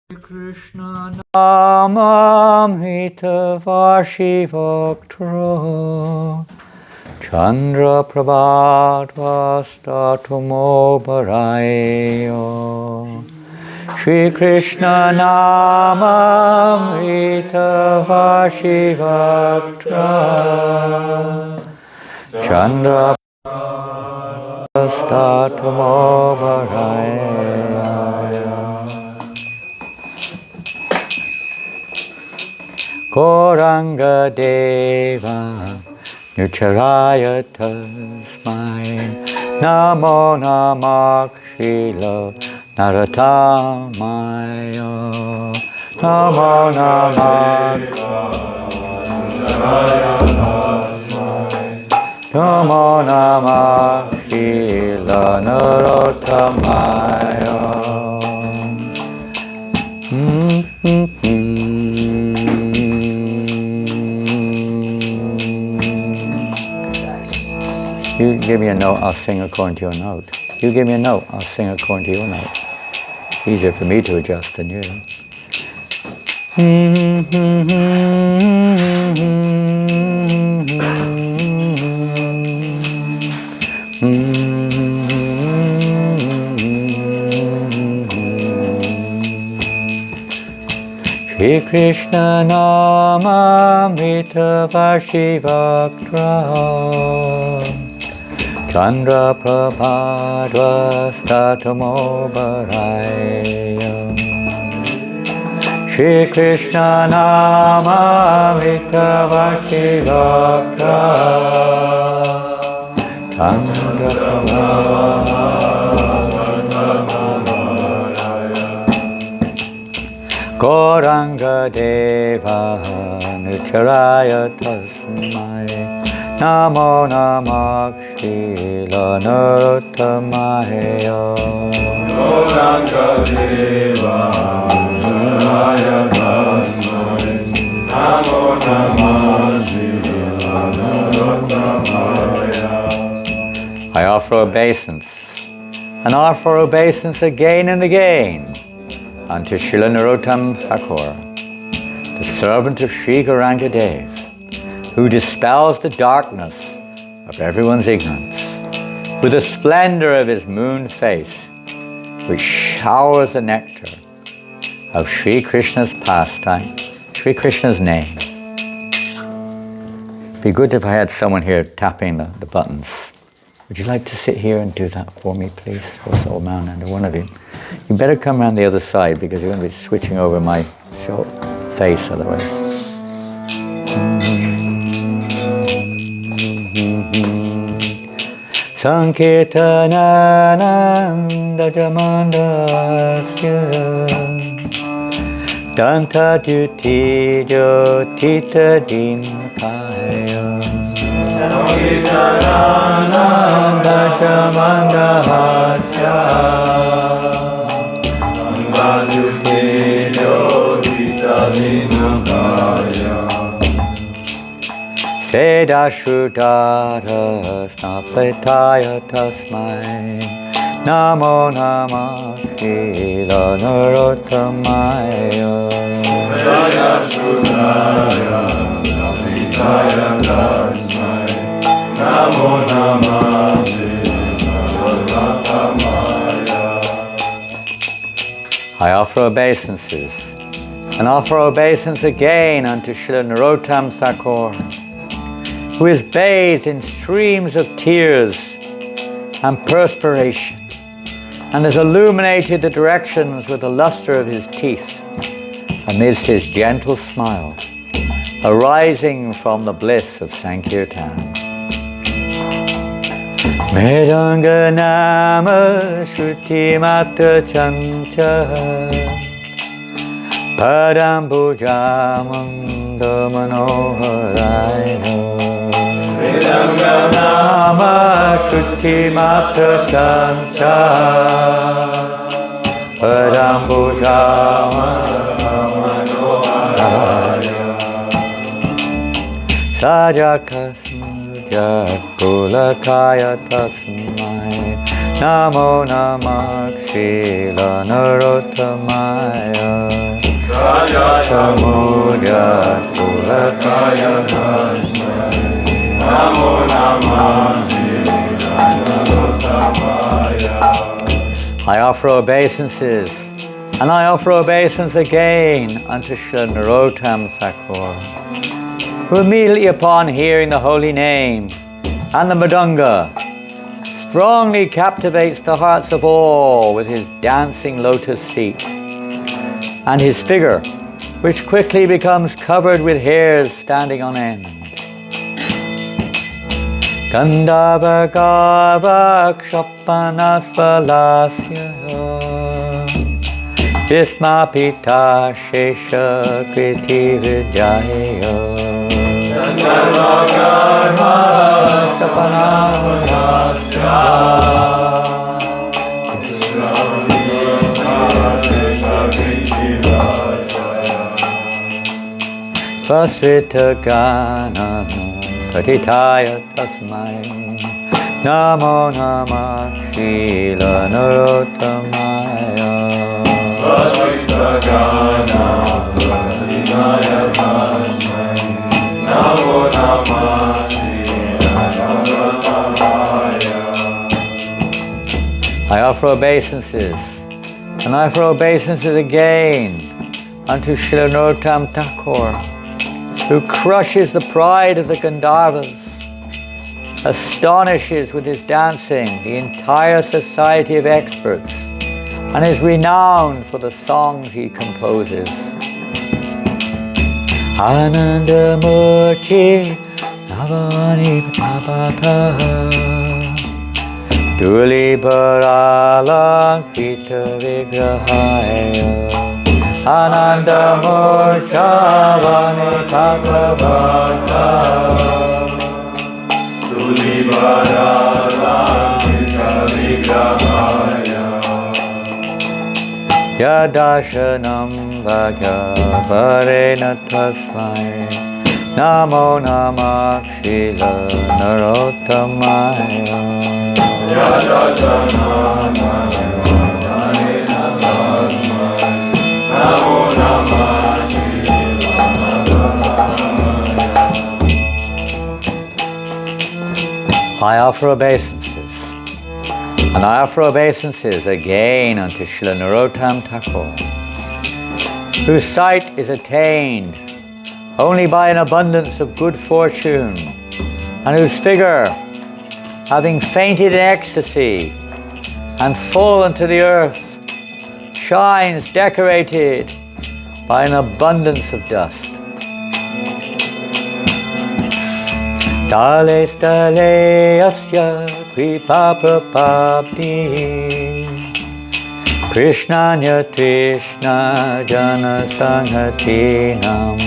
Krishna Namamrita Vashivaktra Chandra Prabhatvastathamo Bharayo Shri Krishna Namamrita Vashivaktra Chandra Prabhatvastathamo Bharayo Gauranga Deva Nucharaya Tasmai Namo Namak Shila Narottamaya Namo Namak Namo Namak Shila Narottamaya You give me a note, I'll sing according to your note. You give me a note, I'll sing according to your note. Easier for me to adjust than you. Shri Krishna Namamrita Vashivaktra Chandra Prabhatvastathamo Bharayo Shri Krishna Namamrita Vashivaktra Chandra Prabhatvastathamo Gauranga Deva Nucharaya Tasmai Namo Namak Shila Narottamaya Gauranga Deva Nucharaya Tasmai Namo Namak Shila Narottamaya I offer obeisance, and offer obeisance again and again unto Srila Narottama Thakur, the servant of Sri Gauranga Dev, who dispels the darkness of everyone's ignorance with the splendor of his moon face, which showers the nectar of Sri Krishna's pastime, Sri Krishna's name. It'd be good if I had someone here tapping the buttons. Would you like to sit here and do that for me, please? Or old man, and one of you. You better come around the other side because you're going to be switching over my face otherwise. Sankirtanananda jamandasya Danta duti jotita dinkaya Sankirtanananda jamandasya Danta duti jotita dinkaya Seda Shrutara Snapetaya Tasmai Namo Namah Shila Narottamaya Seda Shrutara Snapetaya Tasmai Namo Namah Shila Narottamaya I offer obeisances, and offer obeisance again unto Srila Narottama Thakur, who is bathed in streams of tears and perspiration, and has illuminated the directions with the luster of his teeth, amidst his gentle smile, arising from the bliss of Sankirtan. Mridanga nama shruti mata chancha Padambuja manda manoharaya Mridanga nama shruti mata chancha Padambuja manda manoharaya Sajakasmuja kulakaya tasmai Namo Namah Shila Narottamaya Samudya Surataya Tasmai Namo Namaste Narottamaya. I offer obeisances, and I offer obeisance again unto Srila Narottama Thakur, who immediately upon hearing the holy name and the Mridanga strongly captivates the hearts of all with his dancing lotus feet, and his figure, which quickly becomes covered with hairs standing on end. Gandhava Gava Kshapanasvalasya Visma Pita Shesha Kriti Vijaya. Gandhava Gava Kshapanasvalasya Vasrita Gana Patitaya Tasmai Namo Namah Srila Narottamaya. Vasrita Gana Patitaya Tasmai Namo Namah Srila Narottamaya. I offer obeisances, and I offer obeisances again unto Srila Narottama Thakur, who crushes the pride of the Gandharvas, astonishes with his dancing the entire society of experts, and is renowned for the songs he composes. Ananda Murti Navani Tapata Duli Parala Krita Vigrahaya Ananda Murta Vanitagavata Tulibara Vigrahaya Yadashanam Bhagya Varena Tasmai Namo Namah Srila Narottamaya. Yadashanam Bhagya Varena Tasmai Namo Namah Srila Narottamaya. I offer obeisances, and I offer obeisances again unto Srila Narottama Thakur, whose sight is attained only by an abundance of good fortune, and whose figure, having fainted in ecstasy and fallen to the earth, shines decorated by an abundance of dust. Dale stale asya kripa prapapti Krishnanya Trishna Jana Sanghatinam.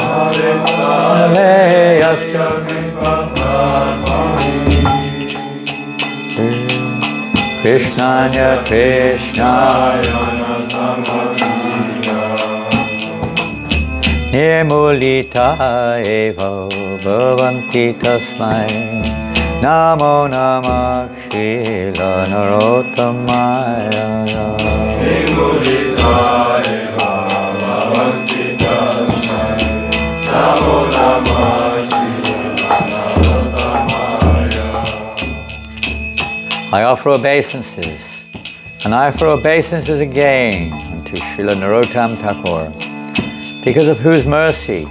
Dale stale asya kripa prapapti Krishnanya Trishna Jana Sanghatinam. Nirmulita eva bhavanti tasmai Namo Namah Srila Narottamaya. Nirmulita eva bhavanti tasmai Namo Namah Srila Narottamaya. I offer obeisances, and I offer obeisances again unto Srila Narottama Thakur, because of whose mercy,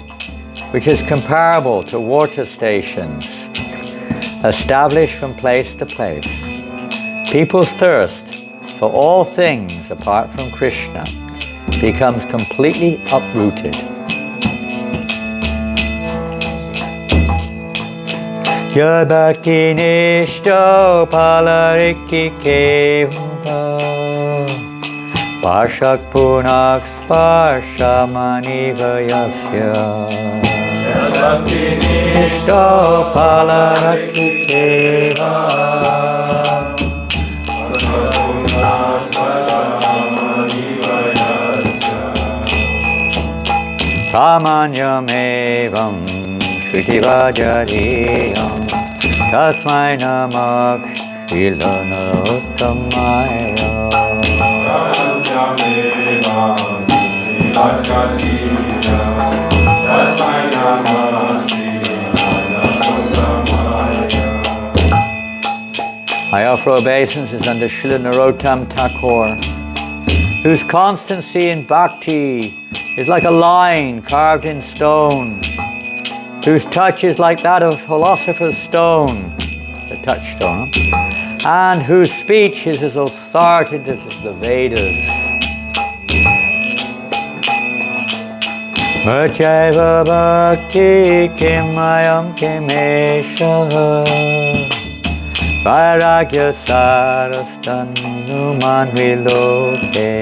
which is comparable to water stations established from place to place, people's thirst for all things apart from Krishna becomes completely uprooted. Yabhakti nishto palariki keva Parshak punak sparshamani vayasya Yadakti nishto palaraki keva Parshak punak sparshamani vayasya Pramanyam evam shrutivajadiyam Tasmai namah Srila Narottamaya. Sadgatiya, Tasmai Namah Shri Narottamaya. I offer obeisances unto Srila Narottama Thakur, whose constancy in bhakti is like a line carved in stone, whose touch is like that of philosopher's stone, the touchstone, and whose speech is as authoritative as the Vedas. Murchaiva bhakti kimayam kimesha vairagya sarasthanuman viloke.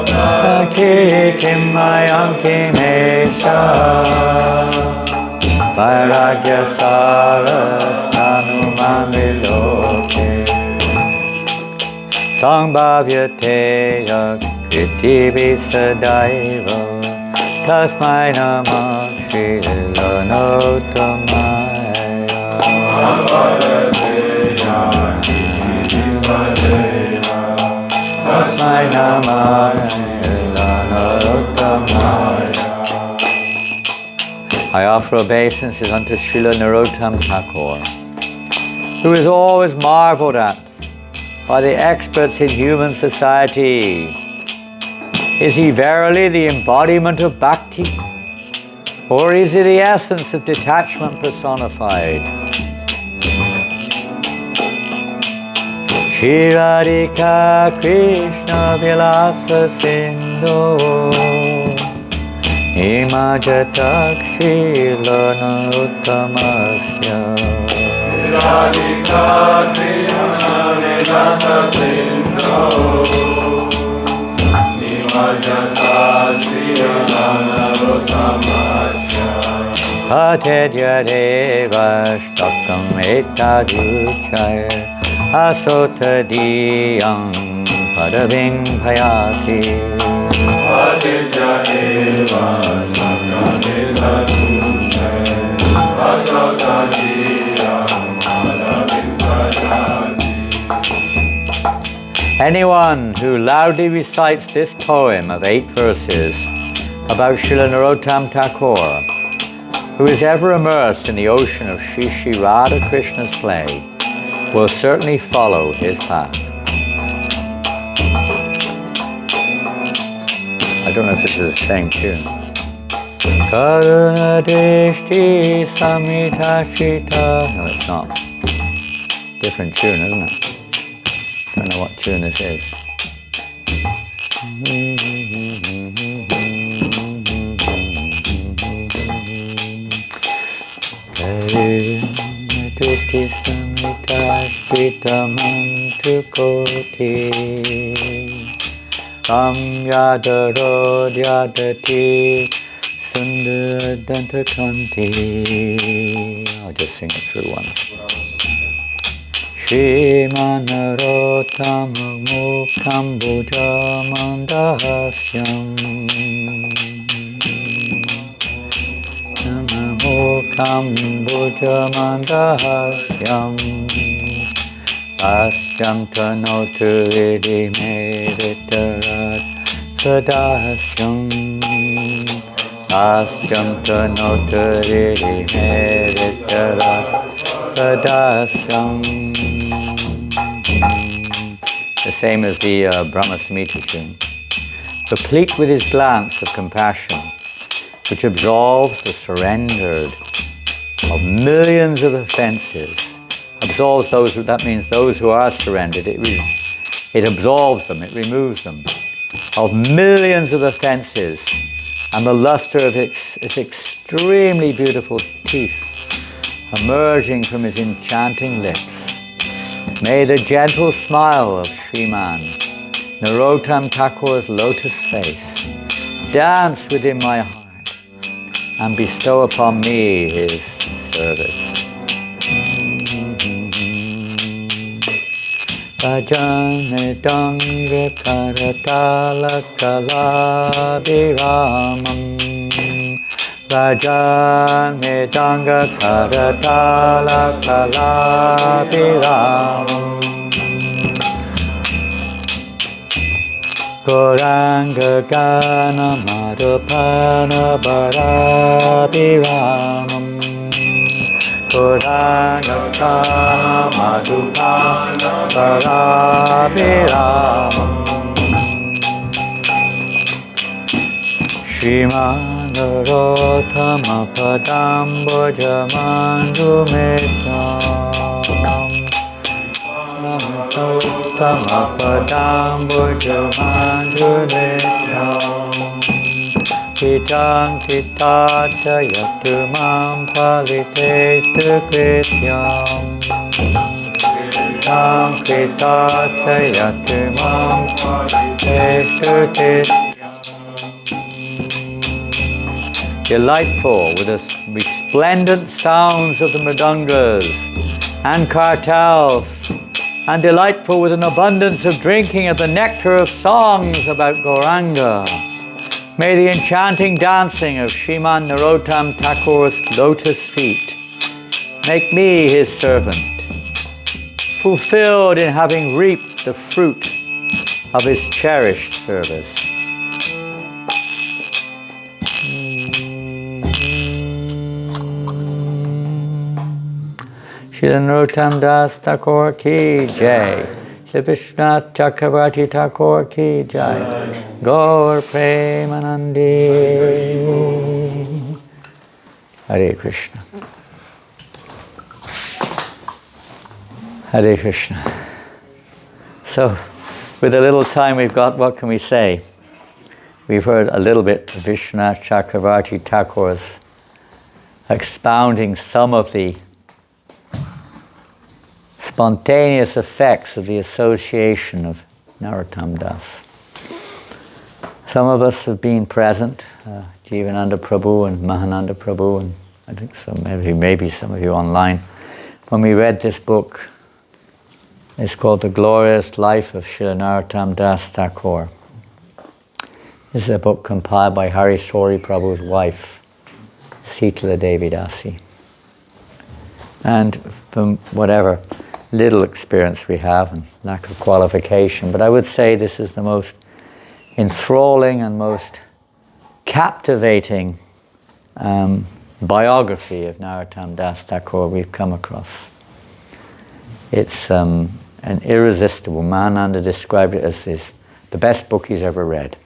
Bhakti kimayam kimesha vairagya sarasthanuman viloke. Sangbhavyate kritivi sadaiva tasmai namah Shri Narottamaya. Tasmai namah Shri Narottamaya. I offer obeisances unto Srila Narottama Thakur, who is always marveled at by the experts in human society. Is he verily the embodiment of bhakti? Or is he the essence of detachment personified? Shri Radhika Krishna Vilasa Sindhu Imajatak Srila Narottamasya. Radhika Krishna Vilasa Sindhu Nimajata Srila Narottamasya. Patedya Deva Stakam Etaduchaya Asotadiyam Padaving Bhayati. Patedya Deva Stakam Etaduchaya Asotadiyam. Anyone who loudly recites this poem of 8 verses about Srila Narottama Thakur, who is ever immersed in the ocean of Sri Sri Radha Krishna's play, will certainly follow his path. I don't know if this is the same tune. Karuna Drishti Samita Shita. No, it's not. Different tune, isn't it? Don't know what tune this is. Drishti Samita Shita Mantukoti Ram Yadaro Yadati Sundar Dantakanti. I'll just sing it through once. Shri Narottama Mukham Bhujamandahasyam Mukham Bhujamandahasyam Asyam Tanotu Vidi Meditarat Sadasyam Asyam Tanotu Vidi Meditarat Sadasyam. The same as the Brahma Samhita tune. Replete with his glance of compassion, which absolves the surrendered of millions of offenses. Absolves those, that means those who are surrendered. It absolves them, it removes them of millions of offenses and the luster of its extremely beautiful teeth emerging from his enchanting lips. May the gentle smile of Sriman Narottama Thakur's lotus face dance within my heart and bestow upon me his service. Bhajane Danga Karatala Kalabhiramam Bhajane Danga Karatala Kalabhiramam Gauranga Gana Madhupana Bharabhiramam Gauranga Gana Madhupana Bharabhiramam Shriman Narottama Padambujamandumetam Narottama Padambujamandumetam Hitang Titata Yatumam Palitestu Krityam Hitang Titata Yatumam Palitestu Krityam Delightful with the resplendent sounds of the mridangas and kartals, and delightful with an abundance of drinking of the nectar of songs about Gauranga. May the enchanting dancing of Sriman Narottama Thakur's lotus feet make me his servant, fulfilled in having reaped the fruit of his cherished service. Srila Narottama Das Thakur ki jai. Sri Vishwanath Chakravarti Thakur ki jai. Gaur Premanandi. Hare Krishna. Hare Krishna. So, with the little time we've got, what can we say? We've heard a little bit of Vishwanath Chakravarti Thakur's expounding some of the spontaneous effects of the association of Narottama Das. Some of us have been present, Jivananda Prabhu and Mahananda Prabhu, and I think so maybe some of you online, when we read this book. It's called The Glorious Life of Srila Narottama Das Thakur. This is a book compiled by Hari Sori Prabhu's wife, Sitala Devi Dasi. And from whatever little experience we have and lack of qualification, but I would say this is the most enthralling and most captivating biography of Narottama Das Thakur we've come across. It's an irresistible. Mahananda described it as the best book he's ever read.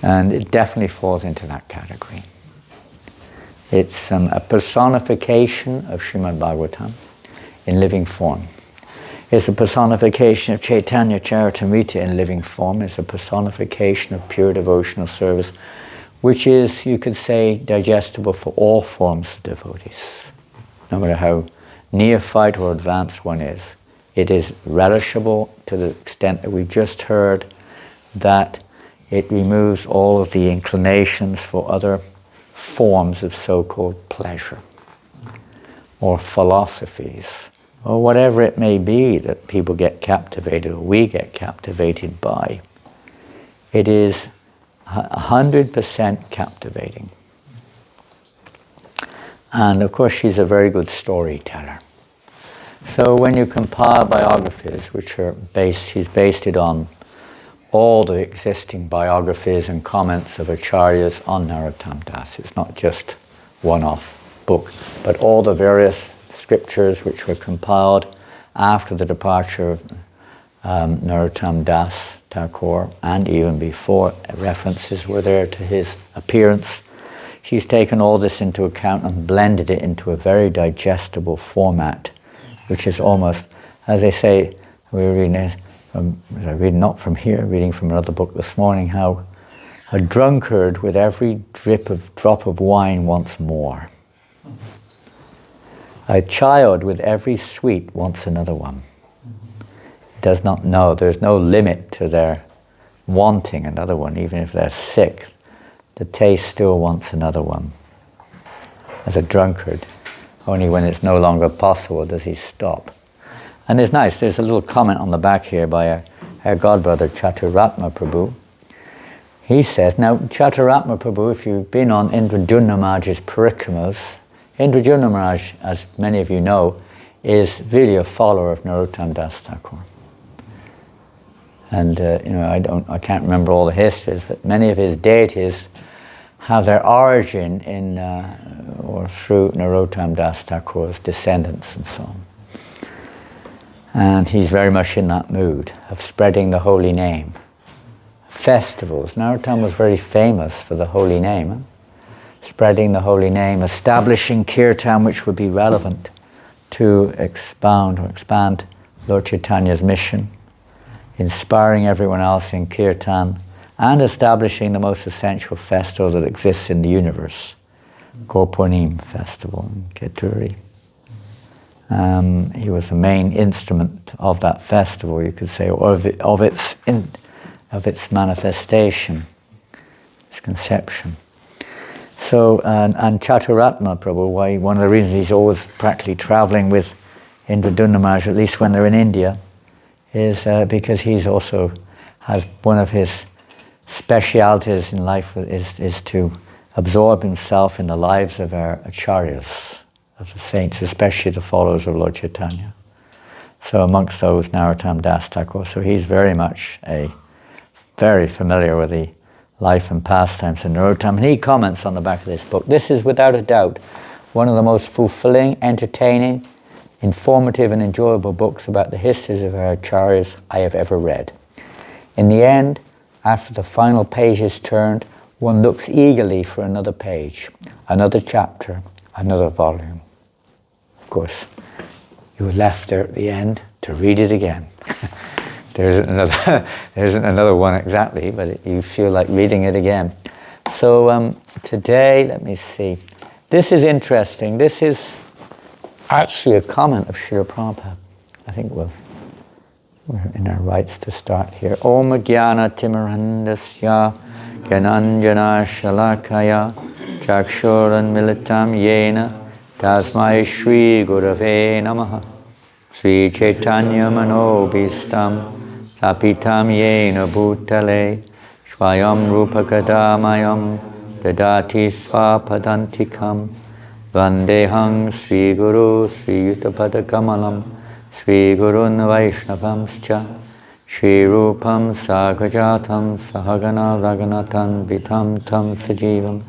And it definitely falls into that category. It's a personification of Srimad Bhagavatam in living form. It's a personification of Chaitanya Charitamrita in living form. It's a personification of pure devotional service, which is, you could say, digestible for all forms of devotees. No matter how neophyte or advanced one is, it is relishable to the extent that we've just heard that it removes all of the inclinations for other forms of so-called pleasure or philosophies or whatever it may be that people get captivated or we get captivated by. It is 100% captivating. And of course she's a very good storyteller. So when you compile biographies, which are she's based it on all the existing biographies and comments of acharyas on Narottama Das. It's not just one-off book, but all the various scriptures which were compiled after the departure of Narottama Das Thakur, and even before, references were there to his appearance. She's taken all this into account and blended it into a very digestible format, which is almost, as they say, we were reading it, reading not from here, reading from another book this morning, how a drunkard with every drop of wine wants more. A child with every sweet wants another one. Does not know, there's no limit to their wanting another one, even if they're sick. The taste still wants another one. As a drunkard, only when it's no longer possible does he stop. And it's nice, there's a little comment on the back here by our godbrother Chaturratma Prabhu. He says, now Chaturratma Prabhu, if you've been on Indradyumna Maharaj's parikramas, Indradyumna Maharaj, as many of you know, is really a follower of Narottama Das Thakur. And I can't remember all the histories, but many of his deities have their origin in or through Narottama Das Thakur's descendants and so on. And he's very much in that mood of spreading the holy name. Festivals. Narottama was very famous for the holy name. Spreading the holy name, establishing kirtan which would be relevant to expand Lord Chaitanya's mission, inspiring everyone else in kirtan, and establishing the most essential festival that exists in the universe, Gopurnim festival in Keturi. He was the main instrument of that festival, you could say, or of its manifestation, its conception. So, and Chaturratma Prabhu, one of the reasons he's always practically traveling with Indradutta Maharaj, at least when they're in India, is because he's also has one of his specialities in life is to absorb himself in the lives of our acharyas, of the saints, especially the followers of Lord Chaitanya. So amongst those, Narottama Das Thakur. So he's very familiar with the life and pastimes of Narottama. And he comments on the back of this book, this is without a doubt one of the most fulfilling, entertaining, informative and enjoyable books about the histories of our acharyas I have ever read. In the end, after the final page is turned, one looks eagerly for another page, another chapter, another volume. Of course, you were left there at the end to read it again. There isn't another one exactly, but you feel like reading it again. So today, let me see. This is interesting. This is actually a comment of Srila Prabhupada. I think we're in our rights to start here. Om Jnana Timirandasya Gyananjana Shalakaya Chakshuran Militam Yena Tasmai Shri Gurave Namaha Sri Chaitanya Manobhistam Tapitam Yena Bhutale Swayam Rupakadamayam Dadati Svapadantikam Vandehang Sri Guru Sri Yutapadakamalam Sri Gurun Vaishnavamscha Shri Rupam Sagrajatam Sahagana Raganatan Vitam Tam Sajivam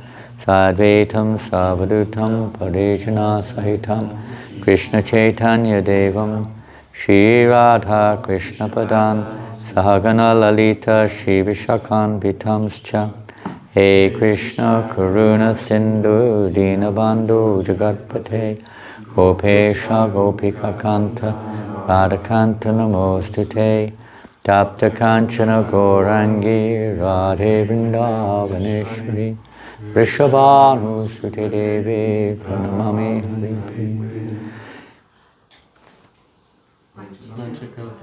Sadvaitam Savadutam Parejana Sahitam Krishna Chaitanya Devam Shri Radha Krishna Padan Sahagana Lalita Shri Vishakan Vitamscha He Krishna Karuna Sindhu Dinabandhu Jagatpate Gopesha Gopika Kanta Radhakanta Namostute Tapta Kanchana Gaurangi Radhe Vrindavaneshwari Vrishabhanu Sute Devi Pranamami Haripi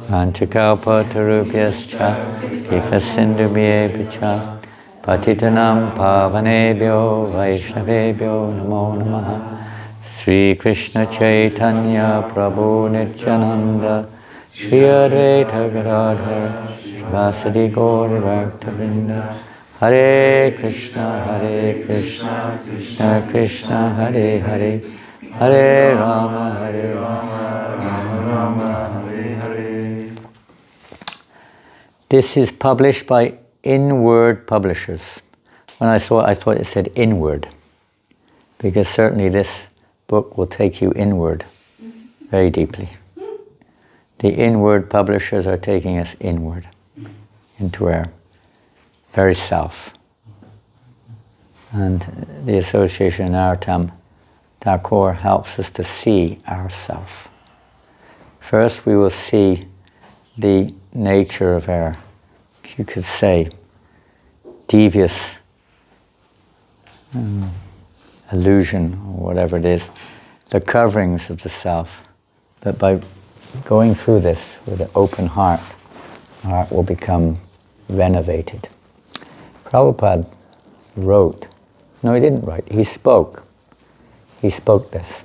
Panchakalpa Tarupyascha Kifa Sindhu Bhyepicha Patitanam Pavanebhyo Vaishnavebhyo Namo Namaha Sri Krishna Chaitanya Prabhu Nityananda Shri Advaita Gadadhar Srivasadi Gaura Bhaktavinda Hare Krishna Krishna Krishna Hare Hare Hare Rama Rama Rama Hare Hare. This is published by Inward Publishers. When I thought it said inward, because certainly this book will take you inward very deeply. The Inward Publishers are taking us inward into our very self. And the Association Narottama Thakur helps us to see ourself. First we will see the nature of our, you could say, devious illusion, or whatever it is, the coverings of the self, that by going through this with an open heart, our heart will become renovated. Prabhupada wrote, no, he didn't write, he spoke this.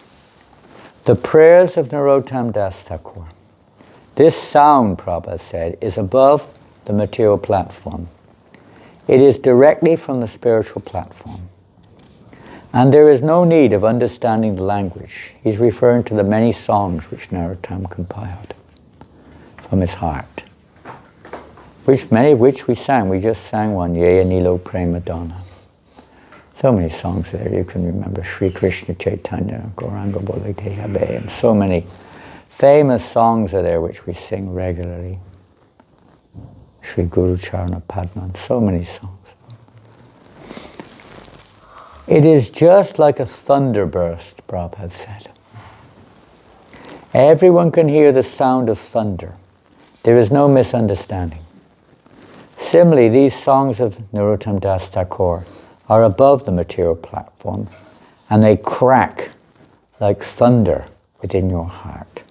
The prayers of Narottama Das Thakur. This sound, Prabhupada said, is above the material platform. It is directly from the spiritual platform. And there is no need of understanding the language. He's referring to the many songs which Narottama compiled from his heart. many of which we sang. We just sang one, Ye Nilo Prema Donna. So many songs there you can remember. Sri Krishna Chaitanya, Gauranga Baladeha Be, and so many famous songs are there which we sing regularly. Sri Guru Charana Padman, so many songs. It is just like a thunderburst, Prabhupada said. Everyone can hear the sound of thunder. There is no misunderstanding. Similarly, these songs of Narottama Das Thakur are above the material platform, and they crack like thunder within your heart.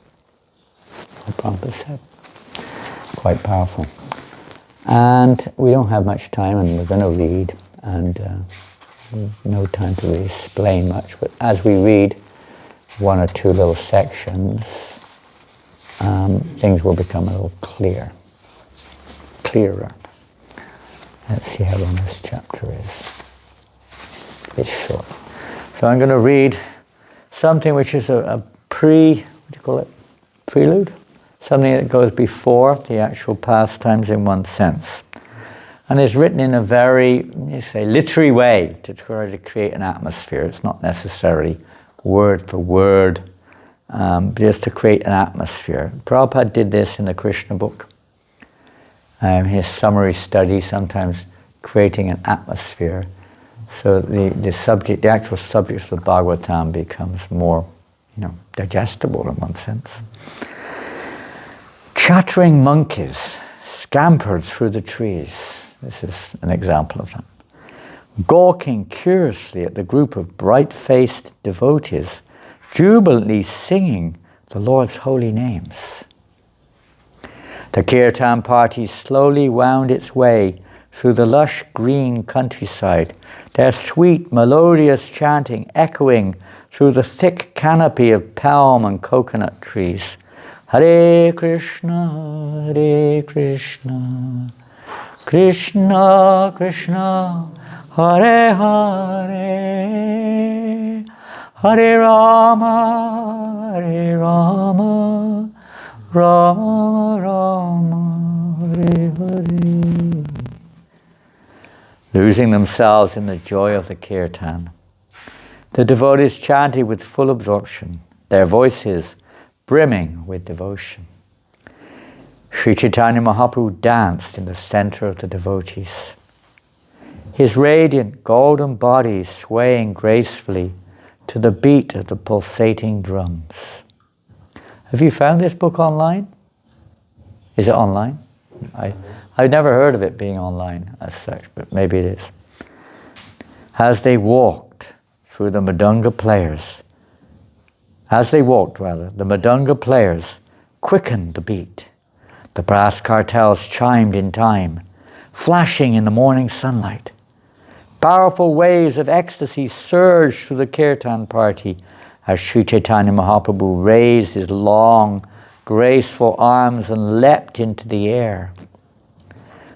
What Prabhupada said. Quite powerful. And we don't have much time, and we're going to read, and no time to really explain much, but as we read one or two little sections, things will become a little clearer. Let's see how long this chapter is. It's short. So I'm going to read something which is a prelude? Something that goes before the actual pastimes in one sense. And is written in a very, literary way to try to create an atmosphere. It's not necessarily word for word, just to create an atmosphere. Prabhupada did this in the Krishna book. His summary study, sometimes creating an atmosphere, so the actual subject of the Bhagavatam becomes more, digestible in one sense. Chattering monkeys scampered through the trees. This is an example of that. Gawking curiously at the group of bright-faced devotees, jubilantly singing the Lord's holy names. The kirtan party slowly wound its way through the lush green countryside, their sweet, melodious chanting echoing through the thick canopy of palm and coconut trees. Hare Krishna, Krishna Krishna, Hare Hare, Hare Rama, Hare Rama, Rama Rama, Hare Hare. Losing themselves in the joy of the kirtan, the devotees chanted with full absorption, their voices brimming with devotion. Sri Chaitanya Mahaprabhu danced in the center of the devotees, his radiant golden body swaying gracefully to the beat of the pulsating drums. Have you found this book online? Is it online? I've never heard of it being online as such, but maybe it is. As they walked through the Madanga players, the Madanga players quickened the beat. The brass cartels chimed in time, flashing in the morning sunlight. Powerful waves of ecstasy surged through the kirtan party as Sri Chaitanya Mahaprabhu raised his long, graceful arms and leapt into the air.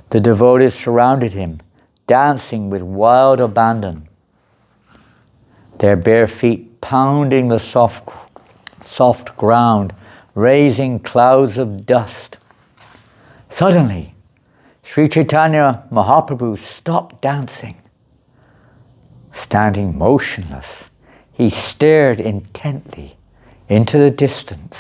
The devotees surrounded him, dancing with wild abandon, their bare feet pounding the soft ground, raising clouds of dust. Suddenly, Sri Chaitanya Mahaprabhu stopped dancing. Standing motionless, he stared intently into the distance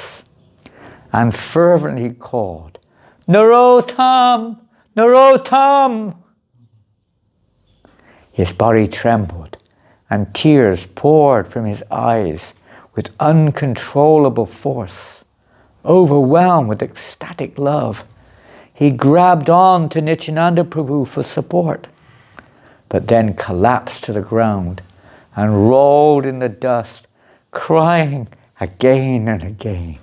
and fervently called, Narottama! Narottama! His body trembled and tears poured from his eyes with uncontrollable force. Overwhelmed with ecstatic love, he grabbed on to Nityananda Prabhu for support, but then collapsed to the ground and rolled in the dust, crying again and again,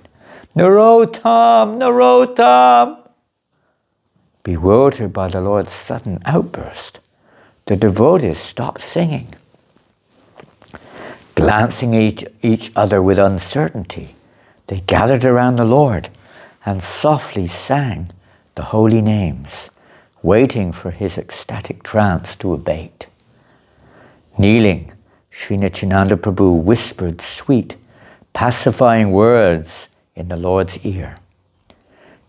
Narottama! Narottama! Bewildered by the Lord's sudden outburst, the devotees stopped singing. Glancing at each other with uncertainty, they gathered around the Lord and softly sang the holy names, waiting for his ecstatic trance to abate. Kneeling, Sri Nityananda Prabhu whispered sweet, pacifying words in the Lord's ear.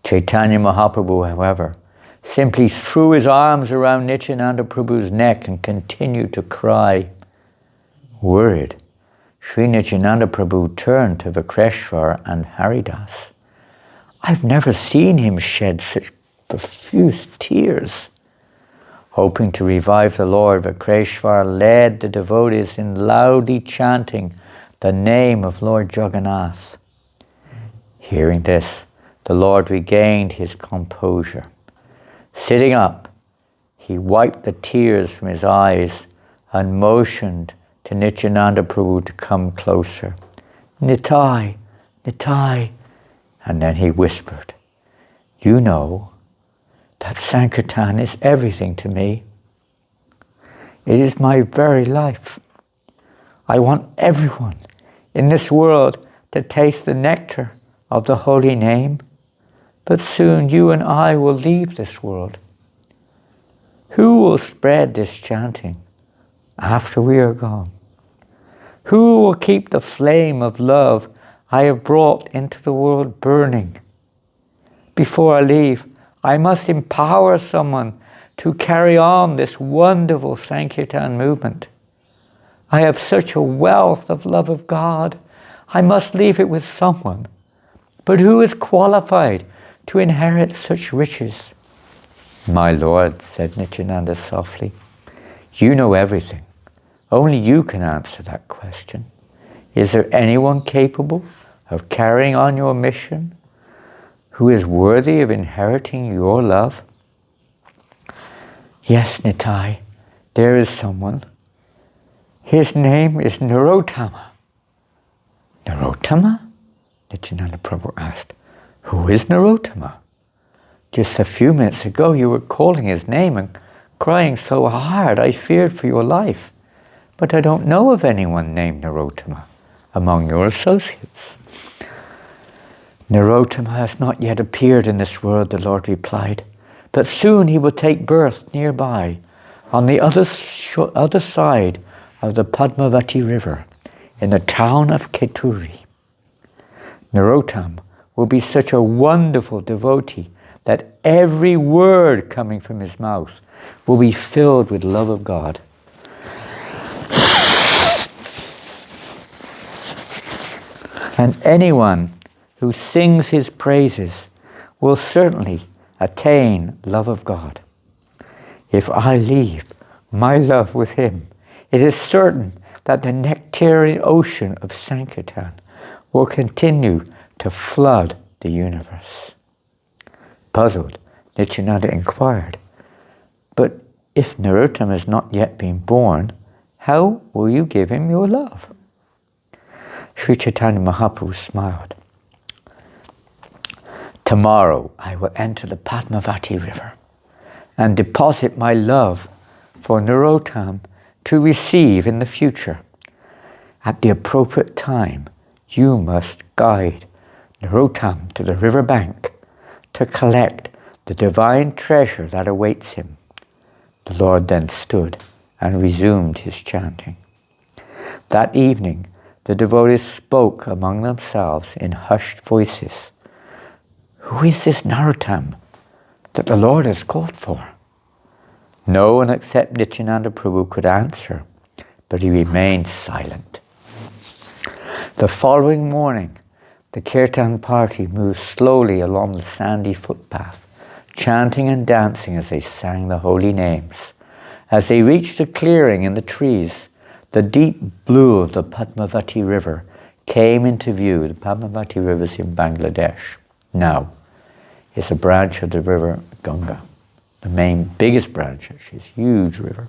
Chaitanya Mahaprabhu, however, simply threw his arms around Nityananda Prabhu's neck and continued to cry. Worried, Sri Nityananda Prabhu turned to Vikreshwar and Haridas. I've never seen him shed such profuse tears. Hoping to revive the Lord, Vikreshwar led the devotees in loudly chanting the name of Lord Jagannath. Hearing this, the Lord regained his composure. Sitting up, he wiped the tears from his eyes and motioned to Nityananda Prabhu to come closer. Nitai, Nitai. And then he whispered, you know that Sankirtan is everything to me. It is my very life. I want everyone in this world to taste the nectar of the holy name, but soon you and I will leave this world. Who will spread this chanting after we are gone? Who will keep the flame of love I have brought into the world burning? Before I leave, I must empower someone to carry on this wonderful Sankirtan movement. I have such a wealth of love of God. I must leave it with someone. But who is qualified to inherit such riches? My Lord, said Nityananda softly, you know everything. Only you can answer that question. Is there anyone capable of carrying on your mission who is worthy of inheriting your love? Yes, Nitai, there is someone. His name is Narottama. Narottama? Nityananda Prabhu asked. Who is Narottama? Just a few minutes ago you were calling his name and crying so hard I feared for your life. But I don't know of anyone named Narottama among your associates. Narottama has not yet appeared in this world, the Lord replied, but soon he will take birth nearby, on the other side of the Padmavati River, in the town of Keturi. Narottama will be such a wonderful devotee that every word coming from his mouth will be filled with love of God. And anyone who sings his praises will certainly attain love of God. If I leave my love with him, it is certain that the nectarian ocean of Sankirtan will continue to flood the universe. Puzzled, Nityananda inquired, but if Narottama has not yet been born, how will you give him your love? Sri Chaitanya Mahaprabhu smiled. Tomorrow I will enter the Padmavati River and deposit my love for Narottama to receive in the future. At the appropriate time, you must guide Narottama to the river bank to collect the divine treasure that awaits him. The Lord then stood and resumed his chanting. That evening, the devotees spoke among themselves in hushed voices. Who is this Narottama that the Lord has called for? No one except Nityananda Prabhu could answer, but he remained silent. The following morning, the Kirtan party moved slowly along the sandy footpath, chanting and dancing as they sang the holy names. As they reached a clearing in the trees, the deep blue of the Padmavati River came into view. The Padmavati River is in Bangladesh. Now, it's a branch of the river Ganga, the biggest branch, actually, it's a huge river.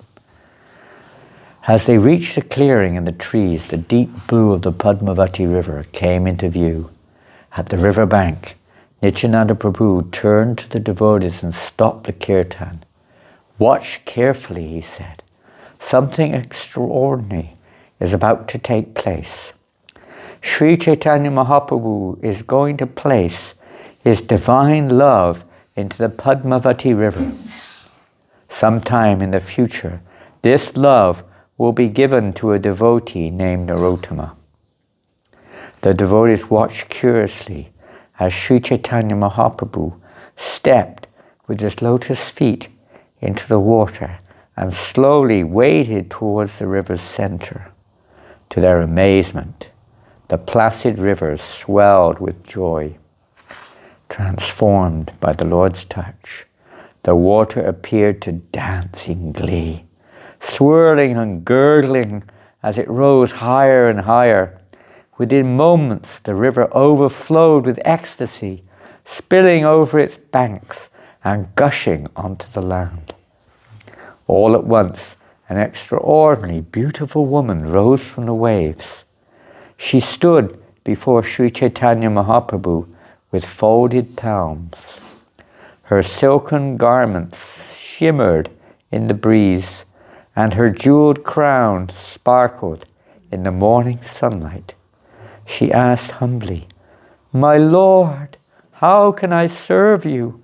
As they reached a clearing in the trees, the deep blue of the Padmavati River came into view. At the river bank, Nityananda Prabhu turned to the devotees and stopped the kirtan. Watch carefully, he said. Something extraordinary is about to take place. Sri Chaitanya Mahaprabhu is going to place his divine love into the Padmavati River. Sometime in the future, this love will be given to a devotee named Narottama. The devotees watched curiously as Sri Chaitanya Mahaprabhu stepped with his lotus feet into the water and slowly waded towards the river's center. To their amazement, the placid river swelled with joy. Transformed by the Lord's touch, the water appeared to dance in glee, swirling and gurgling as it rose higher and higher. Within moments, the river overflowed with ecstasy, spilling over its banks and gushing onto the land. All at once, an extraordinary, beautiful woman rose from the waves. She stood before Sri Chaitanya Mahaprabhu with folded palms. Her silken garments shimmered in the breeze, and her jeweled crown sparkled in the morning sunlight. She asked humbly, "My Lord, how can I serve you?"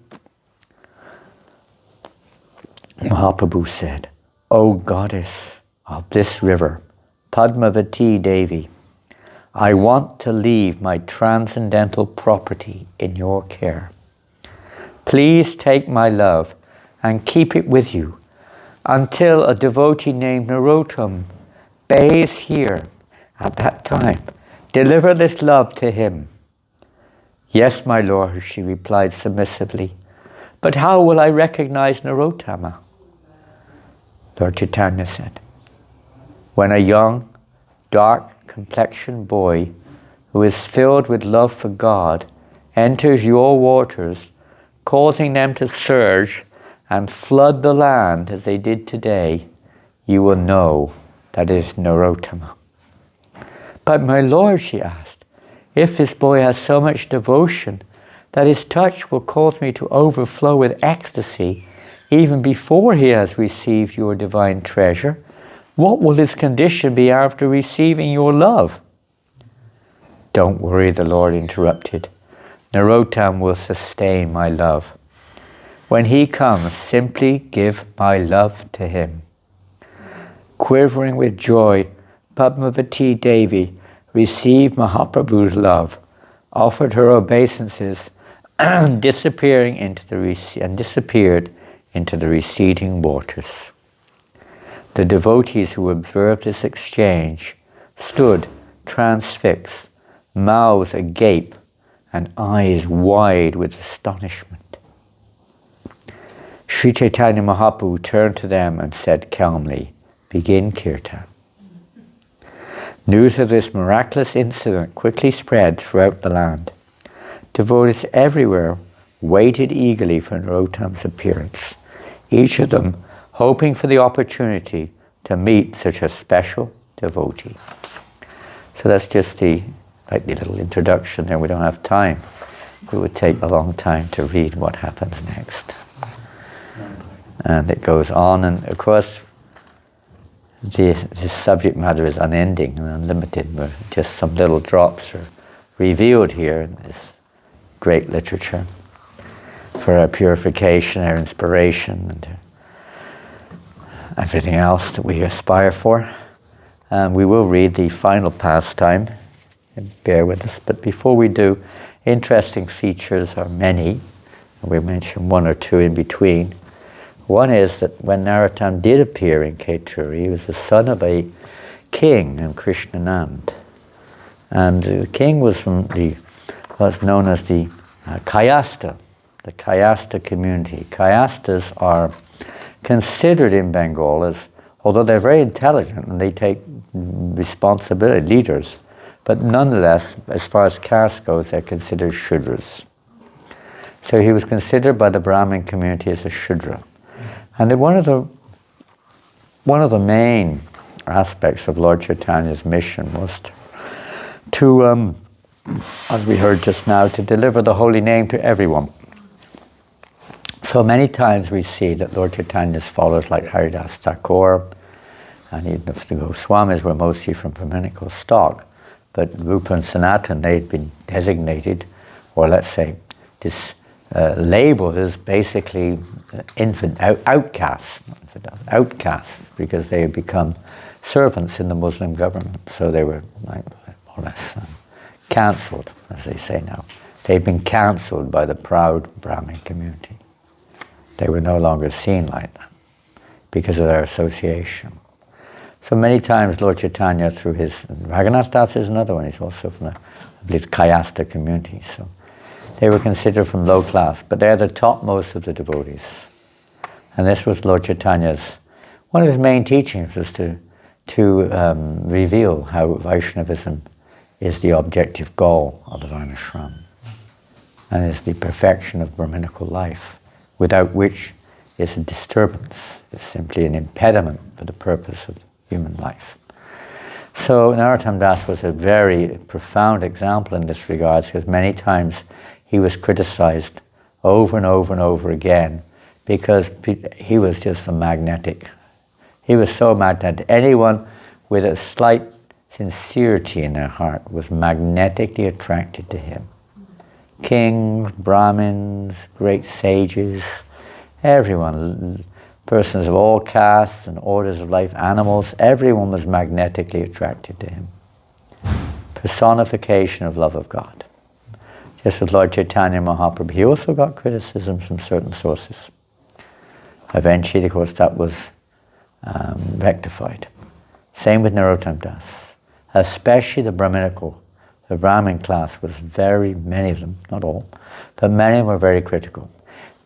Mahaprabhu said, "O goddess of this river, Padmavati Devi, I want to leave my transcendental property in your care. Please take my love and keep it with you until a devotee named Narottama bathes here. At that time, deliver this love to him." "Yes, my lord," she replied submissively. "But how will I recognize Narottama?" Lord Chaitanya said, "When a young, dark-complexioned boy who is filled with love for God enters your waters, causing them to surge and flood the land as they did today, you will know that it is Narottama." "But my lord," she asked, "if this boy has so much devotion that his touch will cause me to overflow with ecstasy even before he has received your divine treasure, what will his condition be after receiving your love?" "Don't worry," the Lord interrupted. "Narottama will sustain my love. When he comes, simply give my love to him." Quivering with joy, Padmavati Devi received Mahaprabhu's love, offered her obeisances, and disappeared into the receding waters. The devotees who observed this exchange stood transfixed, mouths agape, and eyes wide with astonishment. Sri Chaitanya Mahaprabhu turned to them and said calmly, "Begin kirtan." News of this miraculous incident quickly spread throughout the land. Devotees everywhere waited eagerly for Narottama's appearance, each of them hoping for the opportunity to meet such a special devotee. So that's just the little introduction there. We don't have time. It would take a long time to read what happens next. And it goes on, and of course, this subject matter is unending and unlimited, where just some little drops are revealed here in this great literature for our purification, our inspiration, and everything else that we aspire for. We will read the final pastime, and bear with us. But before we do, interesting features are many. We mentioned one or two in between. One is that when Narottama did appear in Keturi, he was the son of a king named Krishnanand. And the king was from what's known as the Kayasta, the Kayasta community. Kayastas are considered in Bengal as, although they're very intelligent and they take responsibility, leaders, but nonetheless, as far as caste goes, they're considered Shudras. So he was considered by the Brahmin community as a Shudra. And one of the main aspects of Lord Chaitanya's mission was to as we heard just now, to deliver the holy name to everyone. So many times we see that Lord Chaitanya's followers like Haridas Thakur and even the Goswamis were mostly from Brahminical stock, but Rupa and Sanatan, they'd been designated, or let's say, labeled as basically outcasts, because they had become servants in the Muslim government. So they were more or less cancelled, as they say now. They'd been cancelled by the proud Brahmin community. They were no longer seen like that because of their association. So many times Lord Chaitanya, through his, Raghunath Das is another one, he's also from the, I believe, Kayasta community. So they were considered from low class, but they're the topmost of the devotees. And this was Lord Chaitanya's, one of his main teachings was to reveal how Vaishnavism is the objective goal of the Varnashram and is the perfection of Brahminical life, without which it's a disturbance, it's simply an impediment for the purpose of human life. So Narottama Das was a very profound example in this regard, because many times he was criticized over and over and over again because he was just a magnetic. He was so magnetic. Anyone with a slight sincerity in their heart was magnetically attracted to him. Kings, Brahmins, great sages, everyone, persons of all castes and orders of life, animals, everyone was magnetically attracted to him. Personification of love of God. Just as Lord Chaitanya Mahaprabhu, he also got criticism from certain sources. Eventually, of course, that was rectified. Same with Narottama Das. Especially the Brahminical, the Brahmin class was many of them, not all, but many of them were very critical.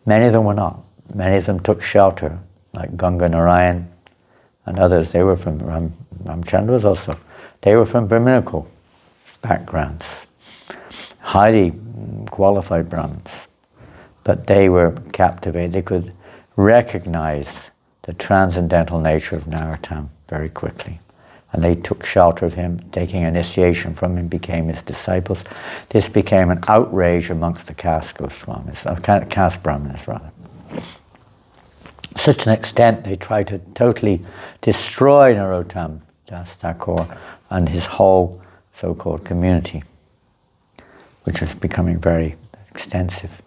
Many of them were not. Many of them took shelter, like Ganga Narayan and others. They were from Ramchandras also. They were from Brahminical backgrounds, highly qualified Brahmins, but they were captivated. They could recognize the transcendental nature of Narottama very quickly. And they took shelter of him, taking initiation from him, became his disciples. This became an outrage amongst the caste Goswamis, caste Brahmanas rather. Such an extent they tried to totally destroy Narottama Das Thakur and his whole so-called community, which was becoming very extensive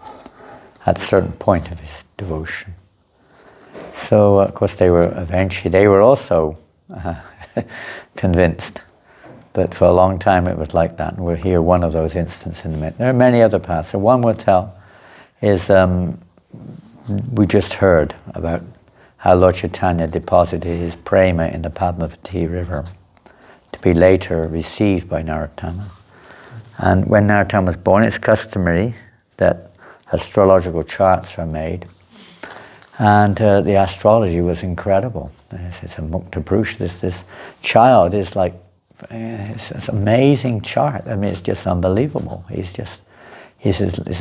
at a certain point of his devotion. So, of course, they were also convinced. But for a long time it was like that, and we'll hear one of those instances in a minute. There are many other paths. So one we'll tell is, we just heard about how Lord Chaitanya deposited his prema in the Padmavati river to be later received by Narottama. And when Narottama was born, it's customary that astrological charts are made. And the astrology was incredible. It's a Mukta Purush. This child is like, it's an amazing chart. I mean, it's just unbelievable. It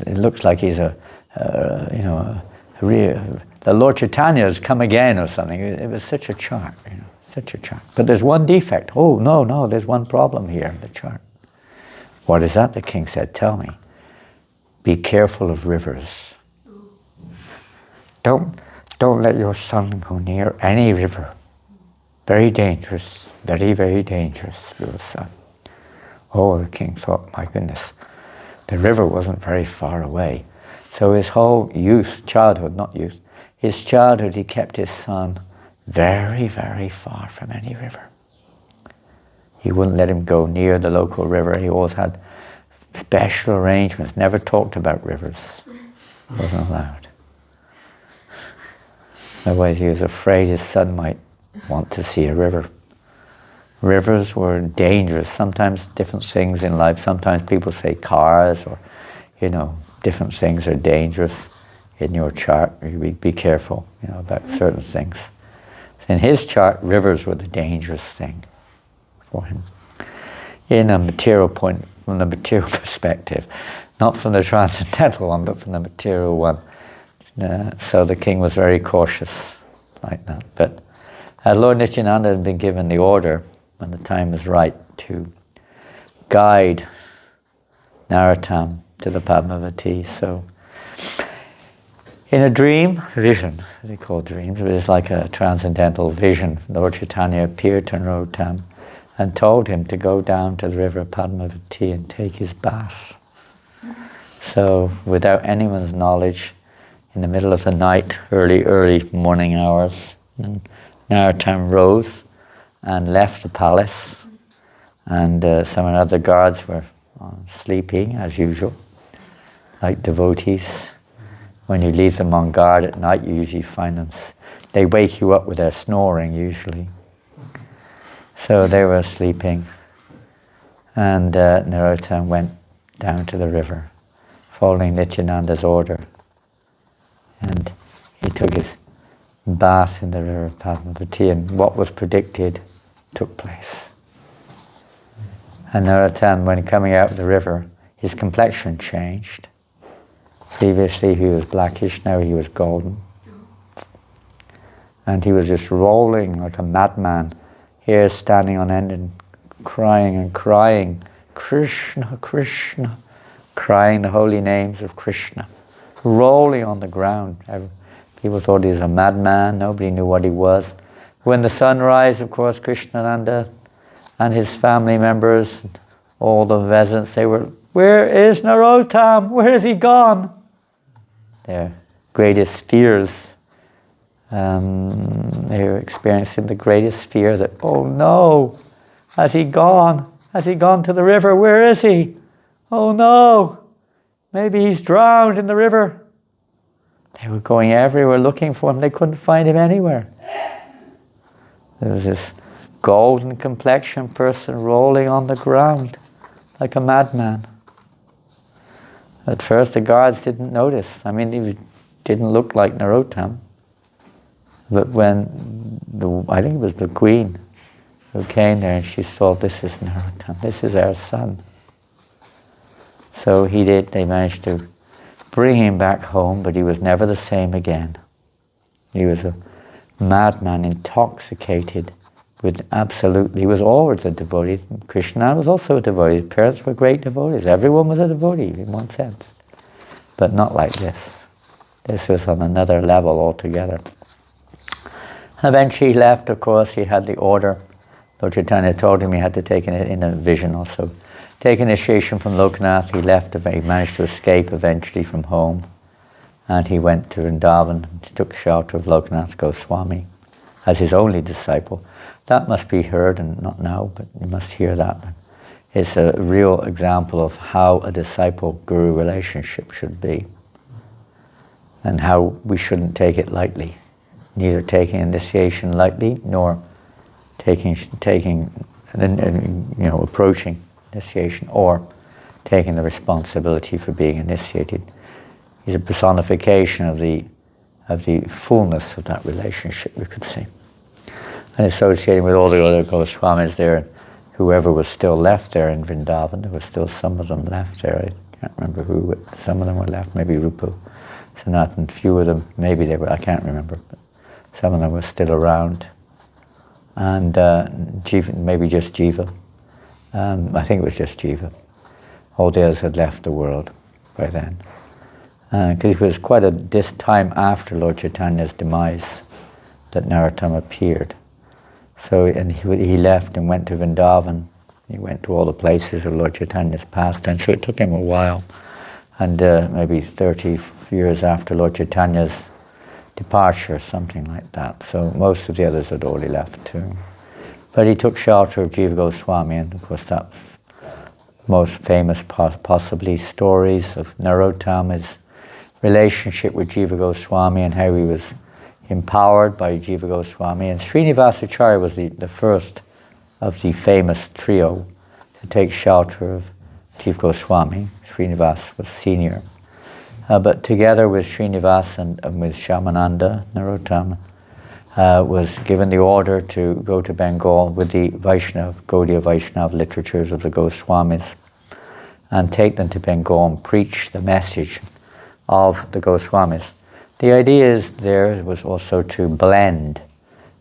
looks like he's the Lord Chaitanya has come again or something. It was such a chart, such a chart. But there's one defect. Oh, no, there's one problem here in the chart. What is that? The king said, tell me. Be careful of rivers. Don't let your son go near any river. Very dangerous, very, very dangerous for your son. Oh, the king thought, my goodness, the river wasn't very far away. So his whole his childhood, he kept his son very, very far from any river. He wouldn't let him go near the local river. He always had special arrangements, never talked about rivers. Wasn't allowed. Otherwise, he was afraid his son might want to see a river. Rivers were dangerous. Sometimes different things in life, sometimes people say cars or, different things are dangerous in your chart. Be careful, about certain things. In his chart, rivers were the dangerous thing for him. In a material point, from the material perspective, not from the transcendental one, but from the material one. So the king was very cautious like that. But Lord Nityananda had been given the order, when the time was right, to guide Narottama to the Padmavati. So in a vision, they call dreams, it was like a transcendental vision. Lord Chaitanya appeared to Narottama and told him to go down to the river Padmavati and take his bath. So without anyone's knowledge, in the middle of the night, early morning hours, Narottama rose and left the palace, and some other guards were sleeping as usual, like devotees. When you leave them on guard at night, you usually find them, they wake you up with their snoring usually. So they were sleeping, and Narottama went down to the river, following Nityananda's order. And he took his bath in the river Padmavati, and what was predicted took place. And Narottama, when coming out of the river, his complexion changed. Previously he was blackish, now he was golden. And he was just rolling like a madman, here standing on end and crying, Krishna, Krishna, crying the holy names of Krishna, rolling on the ground. People thought he was a madman, nobody knew what he was. When the sun rised, of course, Krishnananda and his family members, all the residents, they were, where is Narottama? Where has he gone? Their greatest fears. They were experiencing the greatest fear that, oh no, has he gone? Has he gone to the river? Where is he? Oh no, maybe he's drowned in the river. They were going everywhere looking for him. They couldn't find him anywhere. There was this golden complexion person rolling on the ground like a madman. At first the guards didn't notice. I mean, he didn't look like Narottama. But when, I think it was the queen who came there, and she saw, this is Narottama, this is our son. So they managed to bring him back home, but he was never the same again. He was a madman, intoxicated with he was always a devotee. Krishna was also a devotee. His parents were great devotees. Everyone was a devotee in one sense. But not like this. This was on another level altogether. Eventually he left, of course. He had the order. Lord Chaitanya told him he had to take it in a vision also. Take initiation from Lokanath. He left, he managed to escape eventually from home. And he went to Vrindavan and took shelter of Lokanath Goswami as his only disciple. That must be heard, and not now, but you must hear that. It's a real example of how a disciple-guru relationship should be, and how we shouldn't take it lightly. Neither taking initiation lightly, nor approaching initiation, or taking the responsibility for being initiated. He's a personification of the fullness of that relationship, we could say. And associating with all the other Goswamis there, whoever was still left there in Vrindavan, there were still some of them left there. I can't remember who, but some of them were left, maybe Rupa, Sanatan, few of them, maybe they were, I can't remember, but some of them were still around. And Jiva, maybe just Jiva. I think it was just Jiva. All the others had left the world by then. Because it was quite a time after Lord Chaitanya's demise that Narottama appeared. So, and he left and went to Vrindavan. He went to all the places of Lord Chaitanya's pastime. So it took him a while. And maybe 30 years after Lord Chaitanya's departure, something like that. So most of the others had already left too. But he took shelter of Jiva Goswami, and of course that's most famous possibly stories of Narottama's relationship with Jiva Goswami and how he was empowered by Jiva Goswami. And Srinivasacharya was the first of the famous trio to take shelter of Jiva Goswami. Srinivas was senior. But together with Srinivas and with Shyamananda, Narottama was given the order to go to Bengal with the Gaudiya Vaishnava literatures of the Goswamis and take them to Bengal and preach the message of the Goswamis. The idea there was also to blend.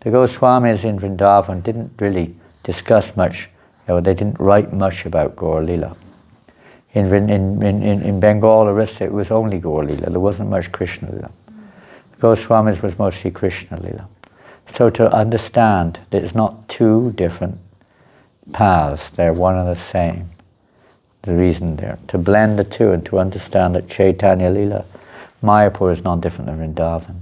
The Goswamis in Vrindavan didn't really discuss much, they didn't write much about Gaur Lila. In Bengal, Orissa, it was only Gaur Lila. There wasn't much Krishna Lila. Goswamis was mostly Krishna Lila. So to understand that it's not two different paths, they're one and the same. The reason there, to blend the two and to understand that Chaitanya Lila, Mayapur is non-different than Vrindavan.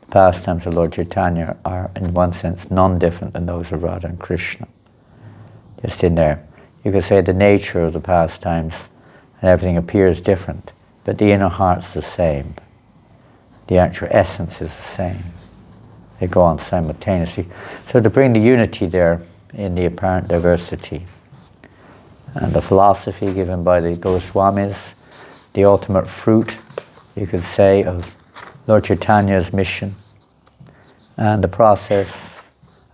The pastimes of Lord Chaitanya are, in one sense, non-different than those of Radha and Krishna. Just in there. You could say the nature of the pastimes and everything appears different, but the inner heart's the same. the actual essence is the same. They go on simultaneously. So to bring the unity there in the apparent diversity. And the philosophy given by the Goswamis, the ultimate fruit, you could say, of Lord Chaitanya's mission, and the process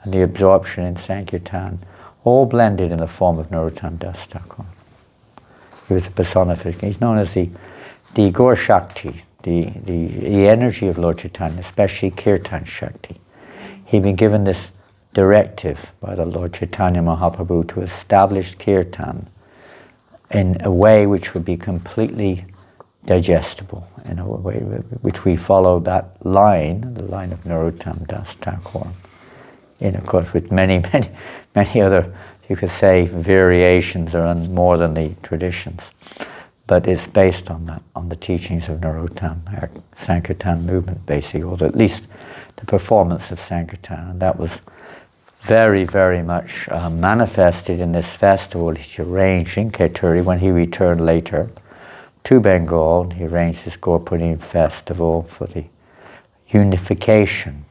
and the absorption in Sankirtan, all blended in the form of Narottama Das Thakur. He was a personification. He's known as the Gaur Shakti, the energy of Lord Chaitanya, especially Kirtan Shakti. He'd been given this directive by the Lord Chaitanya Mahaprabhu to establish Kirtan in a way which would be completely digestible, in a way which we follow that line, the line of Narottama Das Thakur, in of course with many other, you could say, variations or more than the traditions. But it's based on that, on the teachings of Narottama, our Sankirtan movement, basically, or at least the performance of Sankirtan. And that was very, very much manifested in this festival he arranged in Kaituri when he returned later to Bengal. And he arranged this Gaur-Purnima festival for the unification.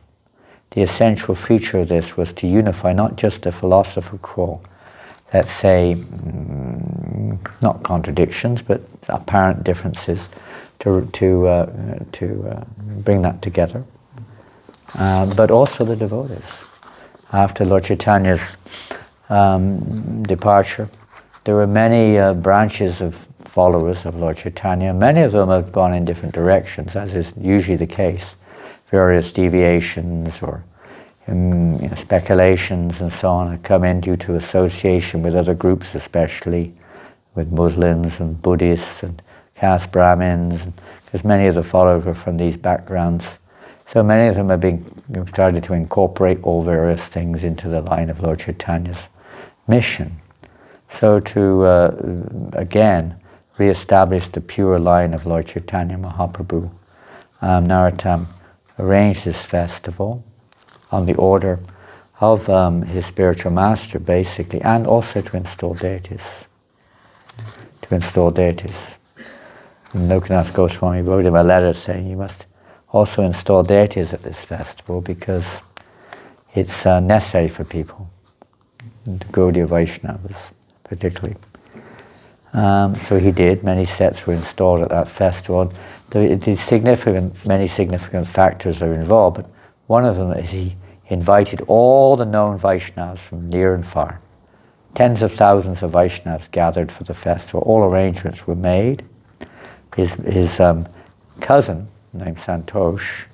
The essential feature of this was to unify not just the philosophical, let's say, not contradictions, but apparent differences, to bring that together, but also the devotees. After Lord Chaitanya's departure, there were many branches of followers of Lord Chaitanya. Many of them have gone in different directions, as is usually the case, various deviations or speculations and so on have come in due to association with other groups, especially with Muslims and Buddhists and caste Brahmins, because many of the followers were from these backgrounds. So many of them have started to incorporate all various things into the line of Lord Chaitanya's mission. So to, again, re-establish the pure line of Lord Chaitanya Mahaprabhu, Narottama arranged this festival on the order of his spiritual master, basically, and also to install deities. Lokanath Goswami wrote him a letter saying you must also install deities at this festival because it's necessary for people, the Gaudiya Vaishnavas particularly. So he did. Many sets were installed at that festival. Many significant factors are involved, but one of them is he invited all the known Vaishnavas from near and far. Tens of thousands of Vaishnavas gathered for the festival. All arrangements were made. His cousin, named Santosh,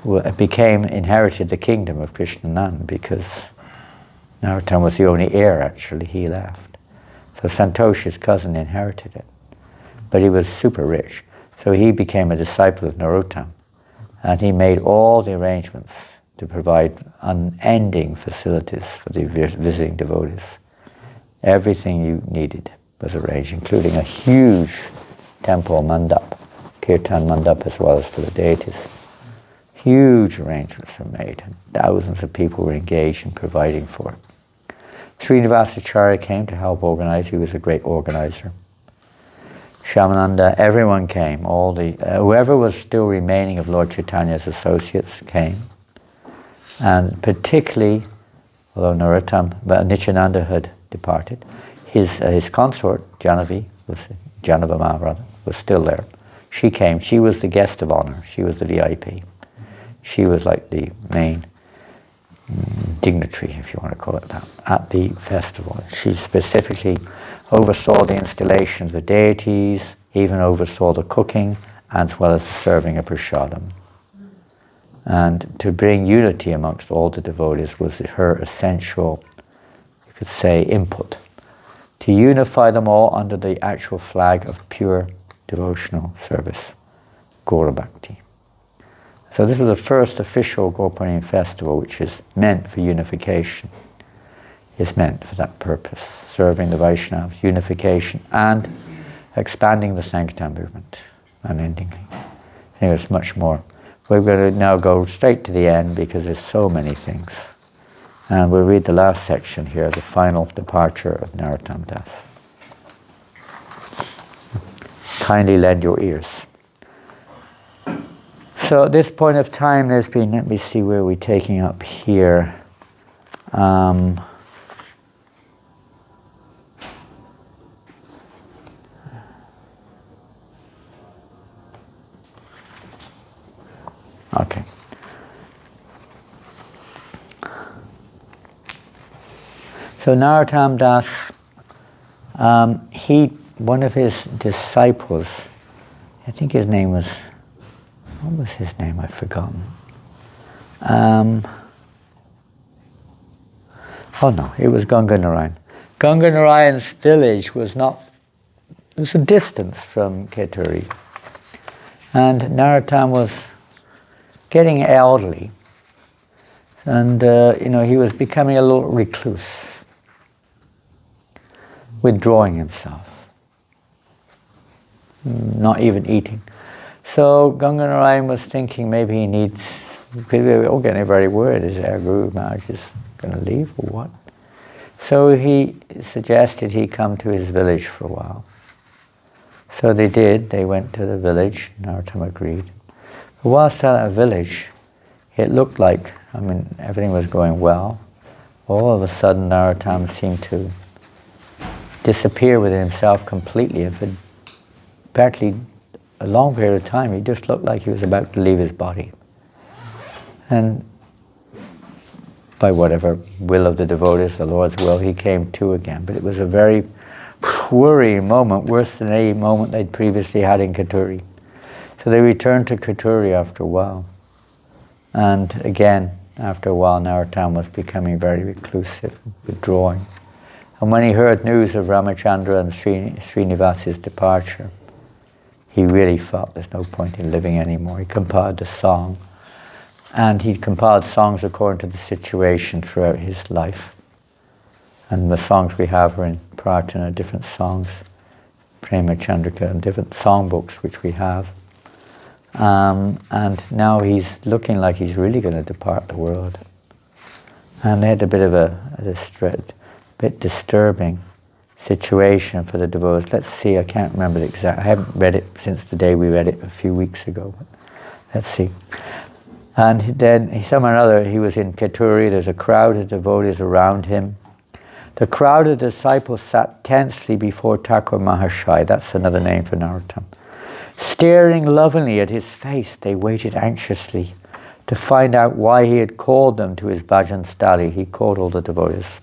inherited the kingdom of Krishnanand because Narottama was the only heir, actually. He left. So Santosh's cousin inherited it. But he was super rich. So he became a disciple of Narottama. And he made all the arrangements to provide unending facilities for the visiting devotees. Everything you needed was arranged, including a huge temple mandap, kirtan mandap, as well as for the deities. Huge arrangements were made, and thousands of people were engaged in providing for it. Srinivasacharya came to help organize. He was a great organizer. Shyamananda, everyone came. All the whoever was still remaining of Lord Chaitanya's associates came, and particularly, although Nityananda had departed, his consort Janavama was still there. She came. She was the guest of honor. She was the VIP. She was like the main dignitary, if you want to call it that, at the festival. She specifically oversaw the installations of deities, even oversaw the cooking, as well as the serving of prasadam. And to bring unity amongst all the devotees was her essential, you could say, input. To unify them all under the actual flag of pure devotional service, Gaura Bhakti. So this was the first official Gaur-Purnima festival which is meant for unification. Is meant for that purpose, serving the Vaishnavas, unification, and expanding the Sankirtan movement, unendingly. Anyway, it's much more. We're going to now go straight to the end because there's so many things. And we'll read the last section here, the final departure of Narottama Das. Kindly lend your ears. So at this point of time, there's been, let me see where we're taking up here. Okay. So Narottama Das, one of his disciples, I think his name was, what was his name? I've forgotten. Oh no, it was Ganga Narayan. Ganga Narayan's village was not, it was a distance from Keturi. And Narottama was getting elderly. And, he was becoming a little recluse, withdrawing himself, not even eating. So Ganga Narayan was thinking maybe he needs, because we were all getting very worried, is our Guru Maharaj is going to leave or what? So he suggested he come to his village for a while. So they did, they went to the village, Narottama agreed. But whilst at a village, it looked like, everything was going well. All of a sudden Narottama seemed to disappear within himself completely, and for practically a long period of time he just looked like he was about to leave his body. And by whatever will of the devotees, the Lord's will, he came to again. But it was a very worrying moment, worse than any moment they'd previously had in Keturi. So they returned to Keturi after a while. And again, after a while, Narottama was becoming very reclusive, withdrawing. And when he heard news of Ramachandra and Srinivas's departure, he really felt there's no point in living anymore. He compiled a song, and he compiled songs according to the situation throughout his life. And the songs we have are in Prarthana, different songs, Prema Chandrika, and different songbooks which we have. And now he's looking like he's really going to depart the world. And they had a bit of a bit disturbing situation for the devotees. Let's see, I can't remember the exact, I haven't read it since the day we read it a few weeks ago. But let's see. And then, somehow or other, he was in Keturi, there's a crowd of devotees around him. The crowd of disciples sat tensely before Thakur Mahashaya, that's another name for Narottama. Staring lovingly at his face, they waited anxiously to find out why he had called them to his bhajan stali. He called all the devotees.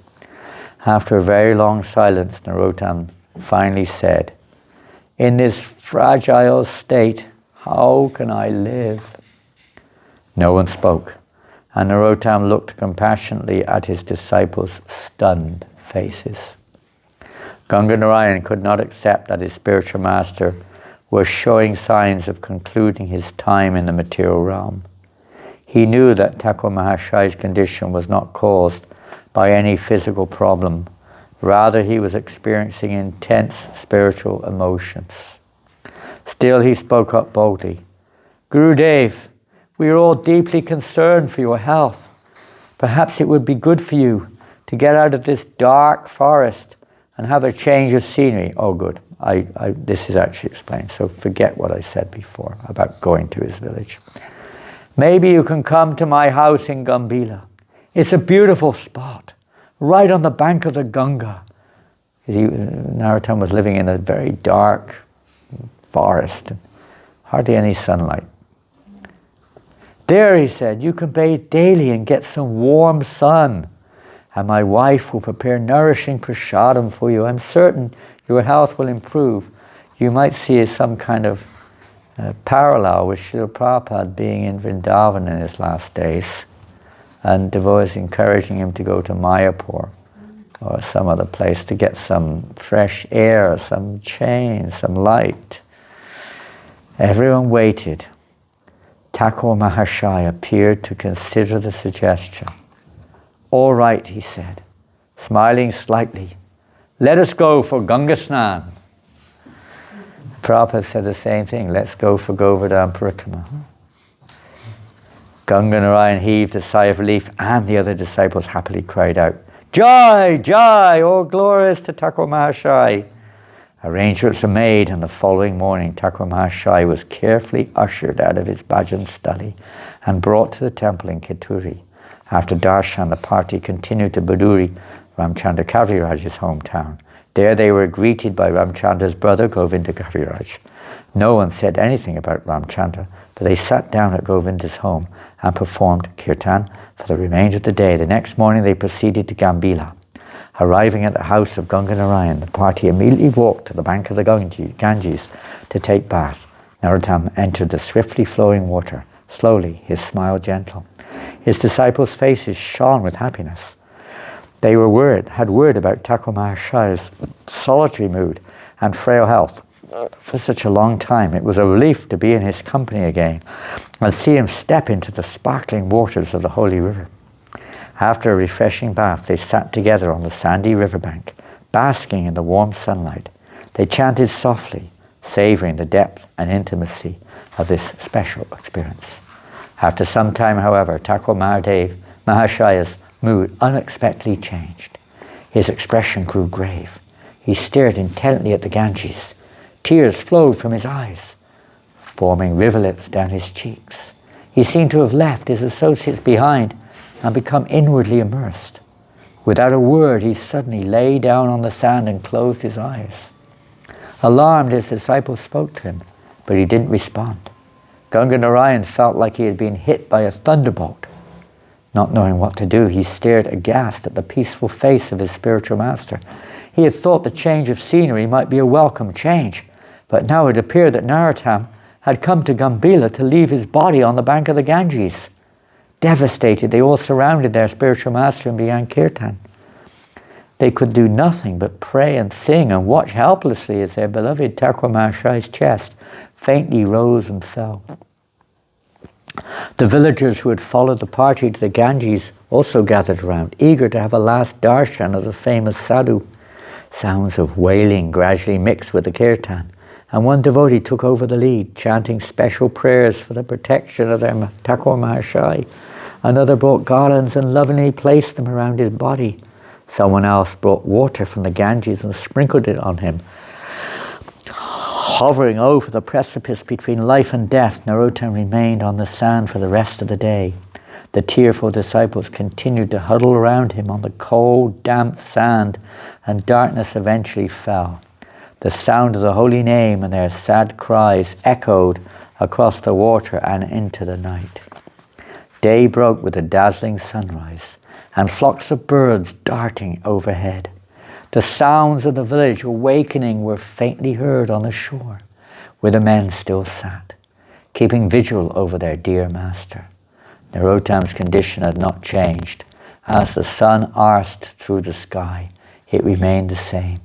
After a very long silence, Narottama finally said, "In this fragile state, how can I live?" No one spoke, and Narottama looked compassionately at his disciples' stunned faces. Ganga Narayan could not accept that his spiritual master was showing signs of concluding his time in the material realm. He knew that Thakur Mahashaya's condition was not caused by any physical problem. Rather, he was experiencing intense spiritual emotions. Still, he spoke up boldly. "Gurudev, we are all deeply concerned for your health. Perhaps it would be good for you to get out of this dark forest and have a change of scenery." Oh, good. This is actually explained, so forget what I said before about going to his village. "Maybe you can come to my house in Gambhila. It's a beautiful spot, right on the bank of the Ganga." Narottama was living in a very dark forest, and hardly any sunlight. "There," he said, "you can bathe daily and get some warm sun, and my wife will prepare nourishing prasadam for you. I'm certain your health will improve." You might see some kind of parallel with Srila Prabhupada being in Vrindavan in his last days, and devotees encouraging him to go to Mayapur or some other place to get some fresh air, some change, some light. Everyone waited. Thakur Mahashaya appeared to consider the suggestion. "All right," he said, smiling slightly. "Let us go for Ganga Snan." Prabhupada said the same thing. Let's go for Govardhan Parikrama. Ganga Narayan heaved a sigh of relief, and the other disciples happily cried out, "Jai, Jai, all glories to Thakur Mahashaya." Arrangements were made, and the following morning Thakur Mahashaya was carefully ushered out of his bhajan study and brought to the temple in Kituri. After darshan, the party continued to Baduri, Ramchandra Kaviraj's hometown. There they were greeted by Ramchandra's brother Govinda Kaviraj. No one said anything about Ramchandra, but they sat down at Govinda's home and performed kirtan for the remainder of the day. The next morning they proceeded to Gambila. Arriving at the house of Ganga Narayan, the party immediately walked to the bank of the Ganges to take bath. Narottama entered the swiftly flowing water, slowly, his smile gentle. His disciples' faces shone with happiness. They had word about Thakur Mahashaya's solitary mood and frail health. For such a long time, it was a relief to be in his company again and see him step into the sparkling waters of the holy river. After a refreshing bath, they sat together on the sandy riverbank, basking in the warm sunlight. They chanted softly, savoring the depth and intimacy of this special experience. After some time, however, Thakur Mahashaya's mood unexpectedly changed. His expression grew grave. He stared intently at the Ganges. Tears flowed from his eyes, forming rivulets down his cheeks. He seemed to have left his associates behind and become inwardly immersed. Without a word, he suddenly lay down on the sand and closed his eyes. Alarmed, his disciples spoke to him, but he didn't respond. Ganga Narayan felt like he had been hit by a thunderbolt. Not knowing what to do, he stared aghast at the peaceful face of his spiritual master. He had thought the change of scenery might be a welcome change, but now it appeared that Narottama had come to Gambila to leave his body on the bank of the Ganges. Devastated, they all surrounded their spiritual master and began kirtan. They could do nothing but pray and sing and watch helplessly as their beloved Thakur Mahashaya's chest faintly rose and fell. The villagers who had followed the party to the Ganges also gathered around, eager to have a last darshan of the famous sadhu. Sounds of wailing gradually mixed with the kirtan, and one devotee took over the lead, chanting special prayers for the protection of their Thakur Mahashaya. Another brought garlands and lovingly placed them around his body. Someone else brought water from the Ganges and sprinkled it on him. Hovering over the precipice between life and death, Narottama remained on the sand for the rest of the day. The tearful disciples continued to huddle around him on the cold, damp sand, and darkness eventually fell. The sound of the holy name and their sad cries echoed across the water and into the night. Day broke with a dazzling sunrise, and flocks of birds darting overhead. The sounds of the village awakening were faintly heard on the shore, where the men still sat, keeping vigil over their dear master. Narottama's condition had not changed. As the sun arced through the sky, it remained the same,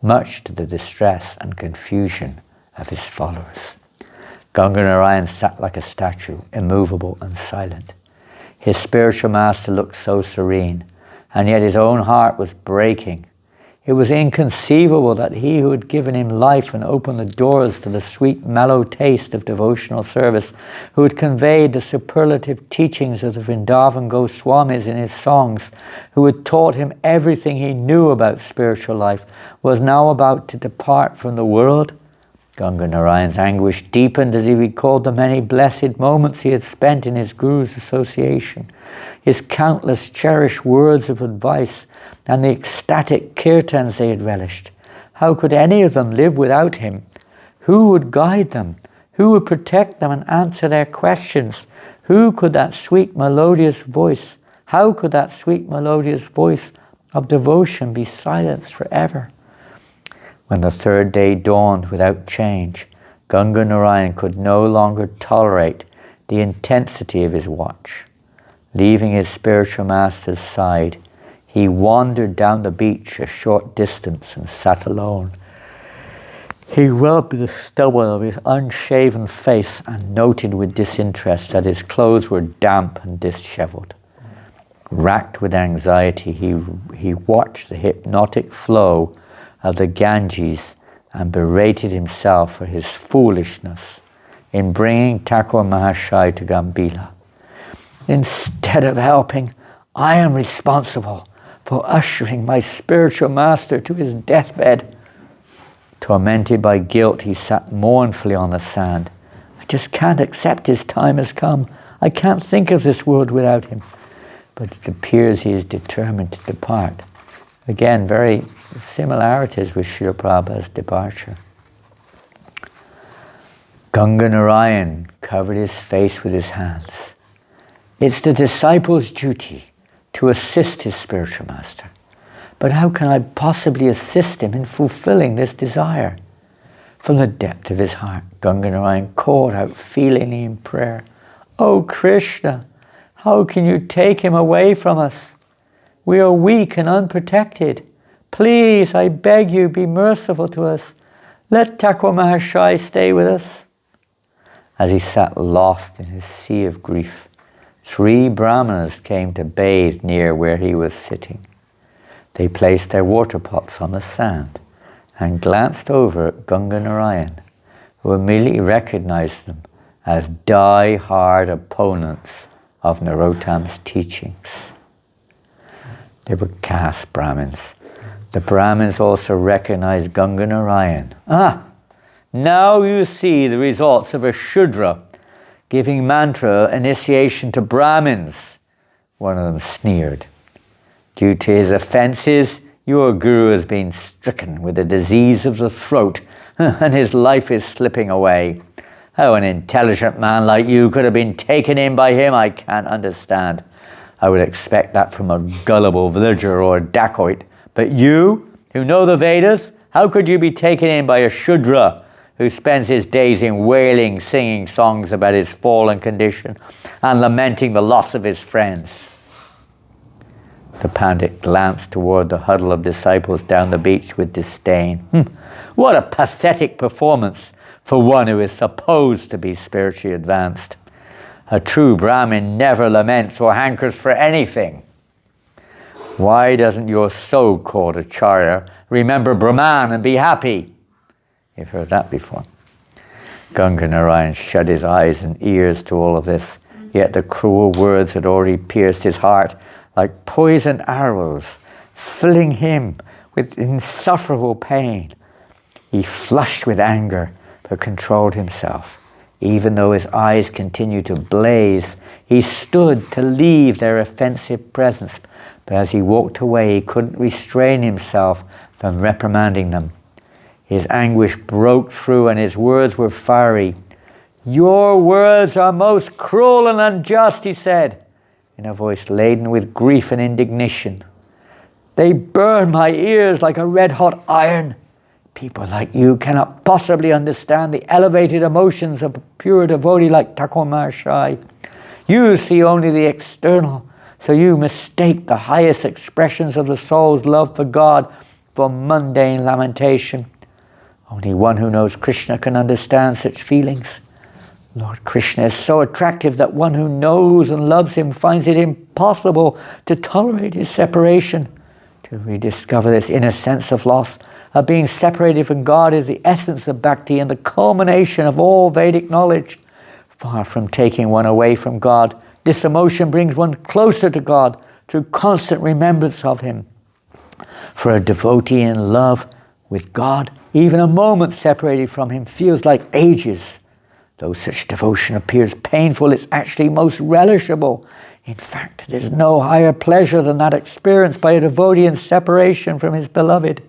much to the distress and confusion of his followers. Ganga Narayan sat like a statue, immovable and silent. His spiritual master looked so serene, and yet his own heart was breaking. It was inconceivable that he who had given him life and opened the doors to the sweet, mellow taste of devotional service, who had conveyed the superlative teachings of the Vrindavan Goswamis in his songs, who had taught him everything he knew about spiritual life, was now about to depart from the world. Ganga Narayan's anguish deepened as he recalled the many blessed moments he had spent in his Guru's association, his countless cherished words of advice, and the ecstatic kirtans they had relished. How could any of them live without him? Who would guide them? Who would protect them and answer their questions? How could that sweet melodious voice of devotion be silenced forever? When the third day dawned without change, Ganga Narayan could no longer tolerate the intensity of his watch. Leaving his spiritual master's side, he wandered down the beach a short distance and sat alone. He rubbed the stubble of his unshaven face and noted with disinterest that his clothes were damp and disheveled. Racked with anxiety, he watched the hypnotic flow of the Ganges and berated himself for his foolishness in bringing Thakur Mahashaya to Gambila. Instead of helping, I am responsible for ushering my spiritual master to his deathbed. Tormented by guilt, he sat mournfully on the sand. I just can't accept his time has come. I can't think of this world without him. But it appears he is determined to depart. Again, very similarities with Srila Prabhupada's departure. Ganga Narayan covered his face with his hands. It's the disciple's duty to assist his spiritual master. But how can I possibly assist him in fulfilling this desire? From the depth of his heart, Ganga Narayan called out feelingly in prayer, "O Krishna, how can you take him away from us? We are weak and unprotected. Please, I beg you, be merciful to us. Let Thakur Mahashai stay with us." As he sat lost in his sea of grief, 3 Brahmanas came to bathe near where he was sitting. They placed their water pots on the sand and glanced over at Ganga Narayan, who immediately recognized them as die-hard opponents of Narottama's teachings. They were caste Brahmins. The Brahmins also recognized Ganga Narayan. "Ah, now you see the results of a Shudra giving mantra initiation to Brahmins," one of them sneered. "Due to his offenses, your guru has been stricken with a disease of the throat and his life is slipping away. How an intelligent man like you could have been taken in by him, I can't understand. I would expect that from a gullible villager or a dacoit. But you, who know the Vedas, how could you be taken in by a Shudra who spends his days in wailing, singing songs about his fallen condition and lamenting the loss of his friends?" The Pandit glanced toward the huddle of disciples down the beach with disdain. What a pathetic performance for one who is supposed to be spiritually advanced. A true Brahmin never laments or hankers for anything. Why doesn't your so-called Acharya remember Brahman and be happy? You've heard that before. Ganga Narayan shut his eyes and ears to all of this, yet the cruel words had already pierced his heart like poisoned arrows, filling him with insufferable pain. He flushed with anger, but controlled himself. Even though his eyes continued to blaze, he stood to leave their offensive presence. But as he walked away, he couldn't restrain himself from reprimanding them. His anguish broke through and his words were fiery. "Your words are most cruel and unjust," he said, in a voice laden with grief and indignation. "They burn my ears like a red-hot iron. People like you cannot possibly understand the elevated emotions of a pure devotee like Thakur Mahashai. You see only the external, so you mistake the highest expressions of the soul's love for God for mundane lamentation. Only one who knows Krishna can understand such feelings. Lord Krishna is so attractive that one who knows and loves him finds it impossible to tolerate his separation. To rediscover this inner sense of loss, of being separated from God, is the essence of bhakti and the culmination of all Vedic knowledge. Far from taking one away from God, this emotion brings one closer to God through constant remembrance of him. For a devotee in love with God, even a moment separated from him feels like ages. Though such devotion appears painful, it's actually most relishable. In fact, there is no higher pleasure than that experienced by a devotee in separation from his beloved.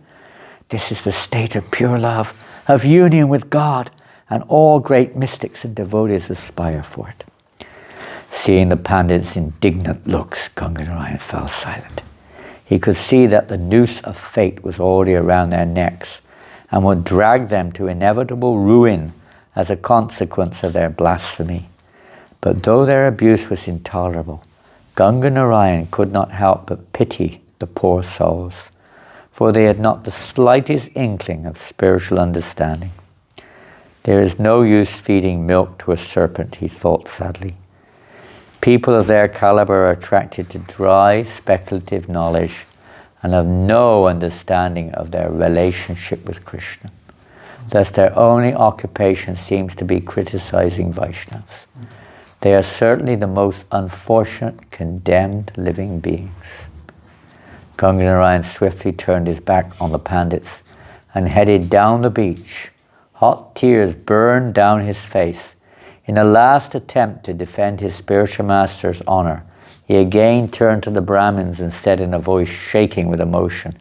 This is the state of pure love, of union with God, and all great mystics and devotees aspire for it. Seeing the Pandit's indignant looks, Ganga Narayan fell silent. He could see that the noose of fate was already around their necks and would drag them to inevitable ruin as a consequence of their blasphemy. But though their abuse was intolerable, Ganga Narayan could not help but pity the poor souls, for they had not the slightest inkling of spiritual understanding. There is no use feeding milk to a serpent, he thought sadly. People of their caliber are attracted to dry, speculative knowledge and have no understanding of their relationship with Krishna. Thus their only occupation seems to be criticizing Vaishnavas. They are certainly the most unfortunate, condemned living beings. Ganga Narayan swiftly turned his back on the Pandits and headed down the beach. Hot tears burned down his face. In a last attempt to defend his spiritual master's honor, he again turned to the Brahmins and said in a voice shaking with emotion,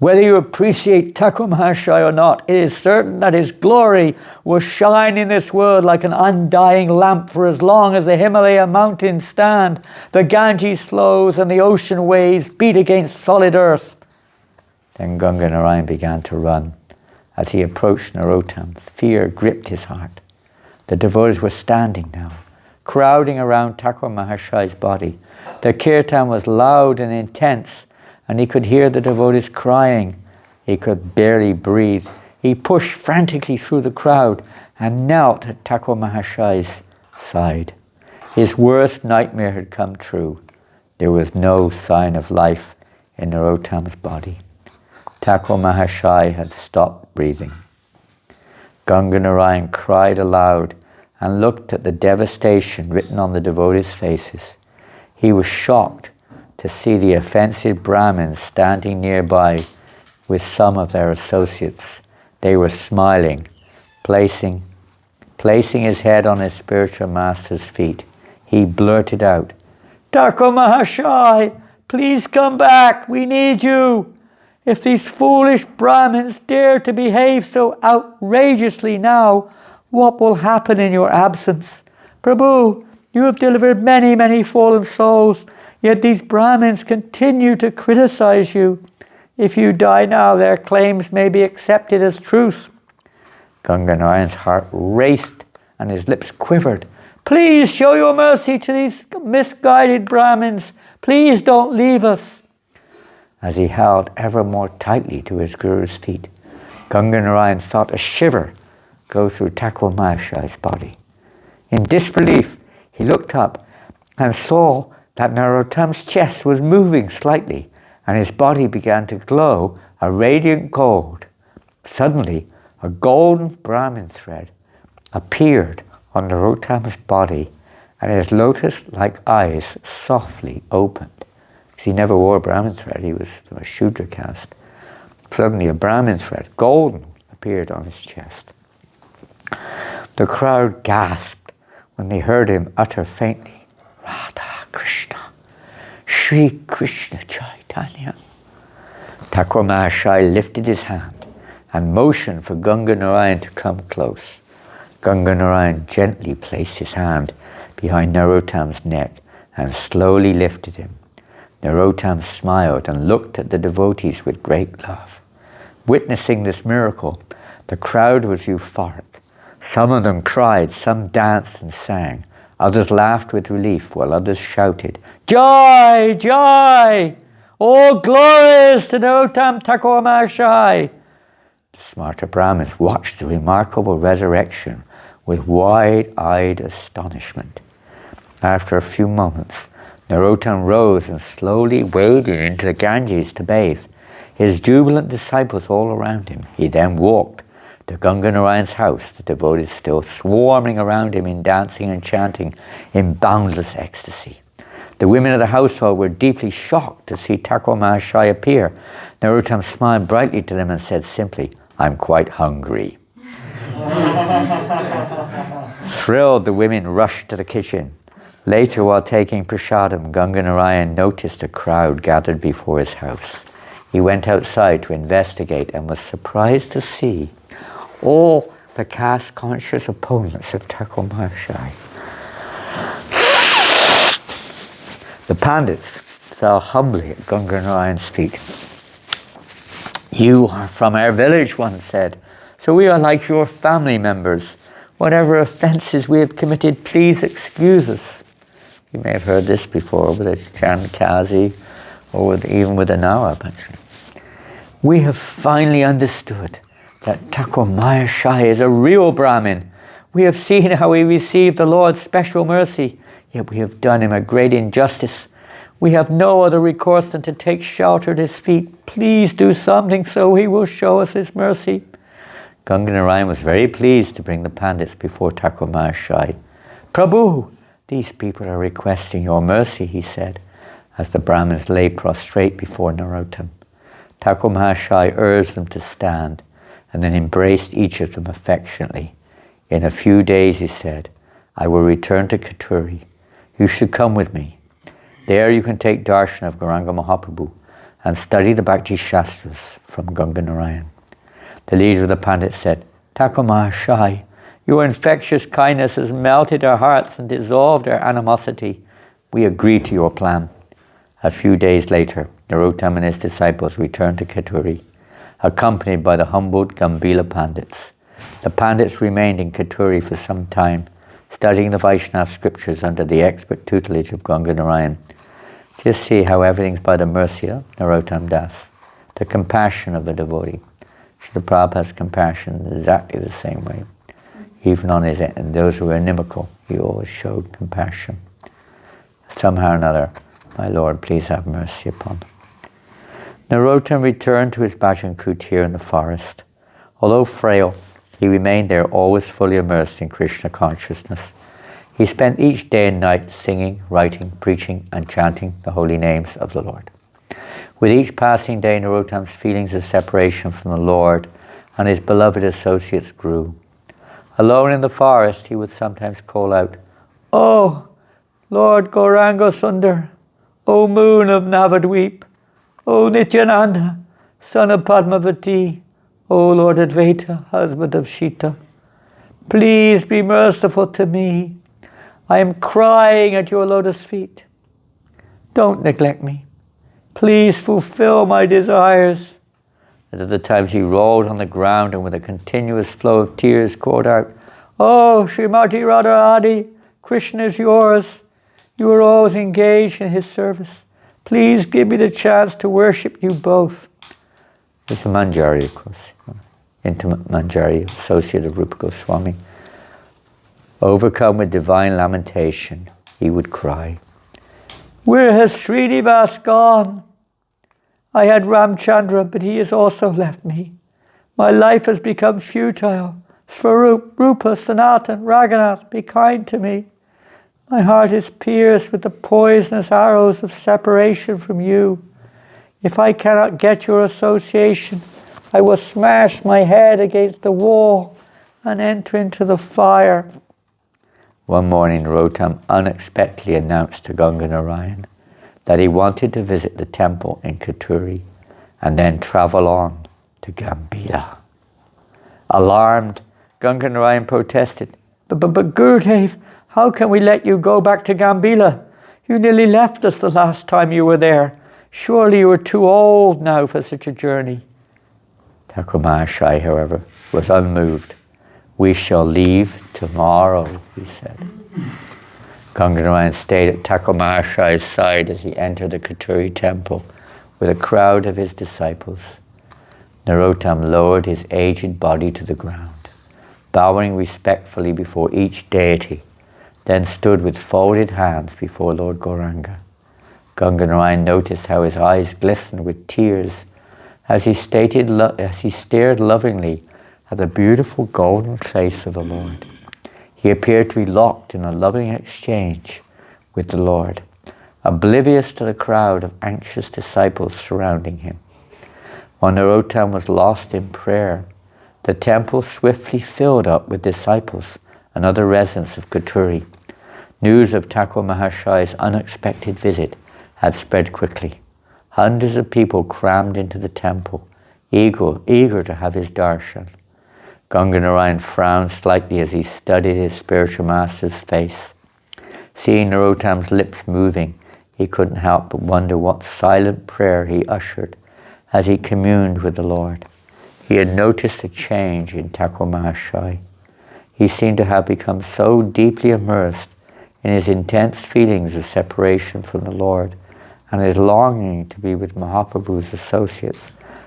"Whether you appreciate Thakur Mahashaya or not, it is certain that his glory will shine in this world like an undying lamp for as long as the Himalaya mountains stand, the Ganges flows, and the ocean waves beat against solid earth." Then Ganga Narayan began to run. As he approached Narottam, fear gripped his heart. The devotees were standing now, crowding around Thakur Mahashaya's body. The kirtan was loud and intense, and he could hear the devotees crying. He could barely breathe. He pushed frantically through the crowd and knelt at Thakur Mahashaya's side. His worst nightmare had come true. There was no sign of life in Narottam's body. Thakur Mahashaya had stopped breathing. Ganga Narayan cried aloud and looked at the devastation written on the devotees' faces. He was shocked to see the offensive Brahmins standing nearby with some of their associates. They were smiling, placing his head on his spiritual master's feet. He blurted out, "Thakur Mahashaya, please come back, we need you. If these foolish Brahmins dare to behave so outrageously now, what will happen in your absence? Prabhu, you have delivered many, many fallen souls, yet these Brahmins continue to criticize you. If you die now, their claims may be accepted as truth." Ganga Narayan's heart raced and his lips quivered. "Please show your mercy to these misguided Brahmins. Please don't leave us." As he held ever more tightly to his guru's feet, Ganga Narayan felt a shiver go through Thakur Mahashaya's body. In disbelief, he looked up and saw that Narottam's chest was moving slightly, and his body began to glow a radiant gold. Suddenly, a golden Brahmin thread appeared on Narottam's body, and his lotus-like eyes softly opened. He never wore a Brahmin thread, he was from a Shudra caste. Suddenly a Brahmin thread, golden, appeared on his chest. The crowd gasped when they heard him utter faintly, "Radha Krishna, Shri Krishna Chaitanya." Thakur Mahashaya lifted his hand and motioned for Ganga Narayan to come close. Ganga Narayan gently placed his hand behind Narottam's neck and slowly lifted him. Narottam smiled and looked at the devotees with great love. Witnessing this miracle, the crowd was euphoric. Some of them cried, some danced and sang. Others laughed with relief, while others shouted, "Jai! Jai! All glories to Narottam Thakur Mahashaya!" The smarter Brahmins watched the remarkable resurrection with wide-eyed astonishment. After a few moments, Narottam rose and slowly waded into the Ganges to bathe, his jubilant disciples all around him. He then walked to Ganga Narayan's house, the devotees still swarming around him in dancing and chanting in boundless ecstasy. The women of the household were deeply shocked to see Thakur Mahashaya appear. Narottam smiled brightly to them and said simply, "I'm quite hungry." Thrilled, the women rushed to the kitchen. Later, while taking prasadam, Ganga Narayan noticed a crowd gathered before his house. He went outside to investigate and was surprised to see all the caste-conscious opponents of Thakur Mahashaya. The pandits fell humbly at Ganga Narayan's feet. "You are from our village," one said, "so we are like your family members. Whatever offenses we have committed, please excuse us." You may have heard this before with a Chandkazi or even with a Nawab, actually. "We have finally understood that Thakur Mahashaya is a real Brahmin. We have seen how he received the Lord's special mercy, yet we have done him a great injustice. We have no other recourse than to take shelter at his feet. Please do something so he will show us his mercy." Ganga Narayan was very pleased to bring the pandits before Thakur Mahashaya. "Prabhu, these people are requesting your mercy," he said, as the Brahmins lay prostrate before Narottam. Thakur Mahashaya urged them to stand. and then embraced each of them affectionately. In a few days, he said, I will return to Katuri. You should come with me. There you can take darshan of Gauranga Mahaprabhu and study the Bhakti Shastras from Ganga Narayan. The leader of the Pandits said, Thakur Mahashai, your infectious kindness has melted our hearts and dissolved our animosity. We agree to your plan. A few days later, Narottama and his disciples returned to Katuri, accompanied by the humbled Gambhila Pandits. The Pandits remained in Katuri for some time, studying the Vaishnava scriptures under the expert tutelage of Ganga Narayan. Just see how everything's by the mercy of Narottam Das, the compassion of the devotee. Srila Prabhupada's compassion is exactly the same way. Even on his and those who were inimical, he always showed compassion. Somehow or another, my Lord, please have mercy upon them. Narottam returned to his bhajan kutir in the forest. Although frail, he remained there always fully immersed in Krishna consciousness. He spent each day and night singing, writing, preaching, and chanting the holy names of the Lord. With each passing day, Narottam's feelings of separation from the Lord and his beloved associates grew. Alone in the forest, he would sometimes call out, Oh, Lord Gauranga Sundar, O moon of Navadweep, O Nityananda, son of Padmavati, O Lord Advaita, husband of Sita, please be merciful to me. I am crying at your lotus feet. Don't neglect me. Please fulfill my desires. And at the times he rolled on the ground and with a continuous flow of tears called out, Oh, Srimati Radharani, Krishna is yours. You are always engaged in his service. Please give me the chance to worship you both. It's a Manjari, of course, intimate Manjari, associate of Rupa Goswami. Overcome with divine lamentation, he would cry, Where has Srinivas gone? I had Ramchandra, but he has also left me. My life has become futile. Svarup, Rupa, Sanatan, Raghunath, be kind to me. My heart is pierced with the poisonous arrows of separation from you. If I cannot get your association, I will smash my head against the wall and enter into the fire. One morning, Narottam unexpectedly announced to Ganga Narayan that he wanted to visit the temple in Katuri and then travel on to Gambhila. Alarmed, Ganga Narayan protested, But Gurudev, how can we let you go back to Gambhila? You nearly left us the last time you were there. Surely you are too old now for such a journey. Thakur Mahashai, however, was unmoved. We shall leave tomorrow, he said. Ganga Narayan stayed at Thakur Mahashai's side as he entered the Katuri temple with a crowd of his disciples. Narottam lowered his aged body to the ground, bowing respectfully before each deity, then stood with folded hands before Lord Gauranga. Ganga Narayan noticed how his eyes glistened with tears as he stared lovingly at the beautiful golden face of the Lord. He appeared to be locked in a loving exchange with the Lord, oblivious to the crowd of anxious disciples surrounding him. While Narottam was lost in prayer, the temple swiftly filled up with disciples and other residents of Katuri. News of Thakur Mahashai's unexpected visit had spread quickly. Hundreds of people crammed into the temple, eager to have his darshan. Ganga Narayan frowned slightly as he studied his spiritual master's face. Seeing Narottam's lips moving, he couldn't help but wonder what silent prayer he ushered as he communed with the Lord. He had noticed a change in Thakur Mahashai. He seemed to have become so deeply immersed in his intense feelings of separation from the Lord, and his longing to be with Mahaprabhu's associates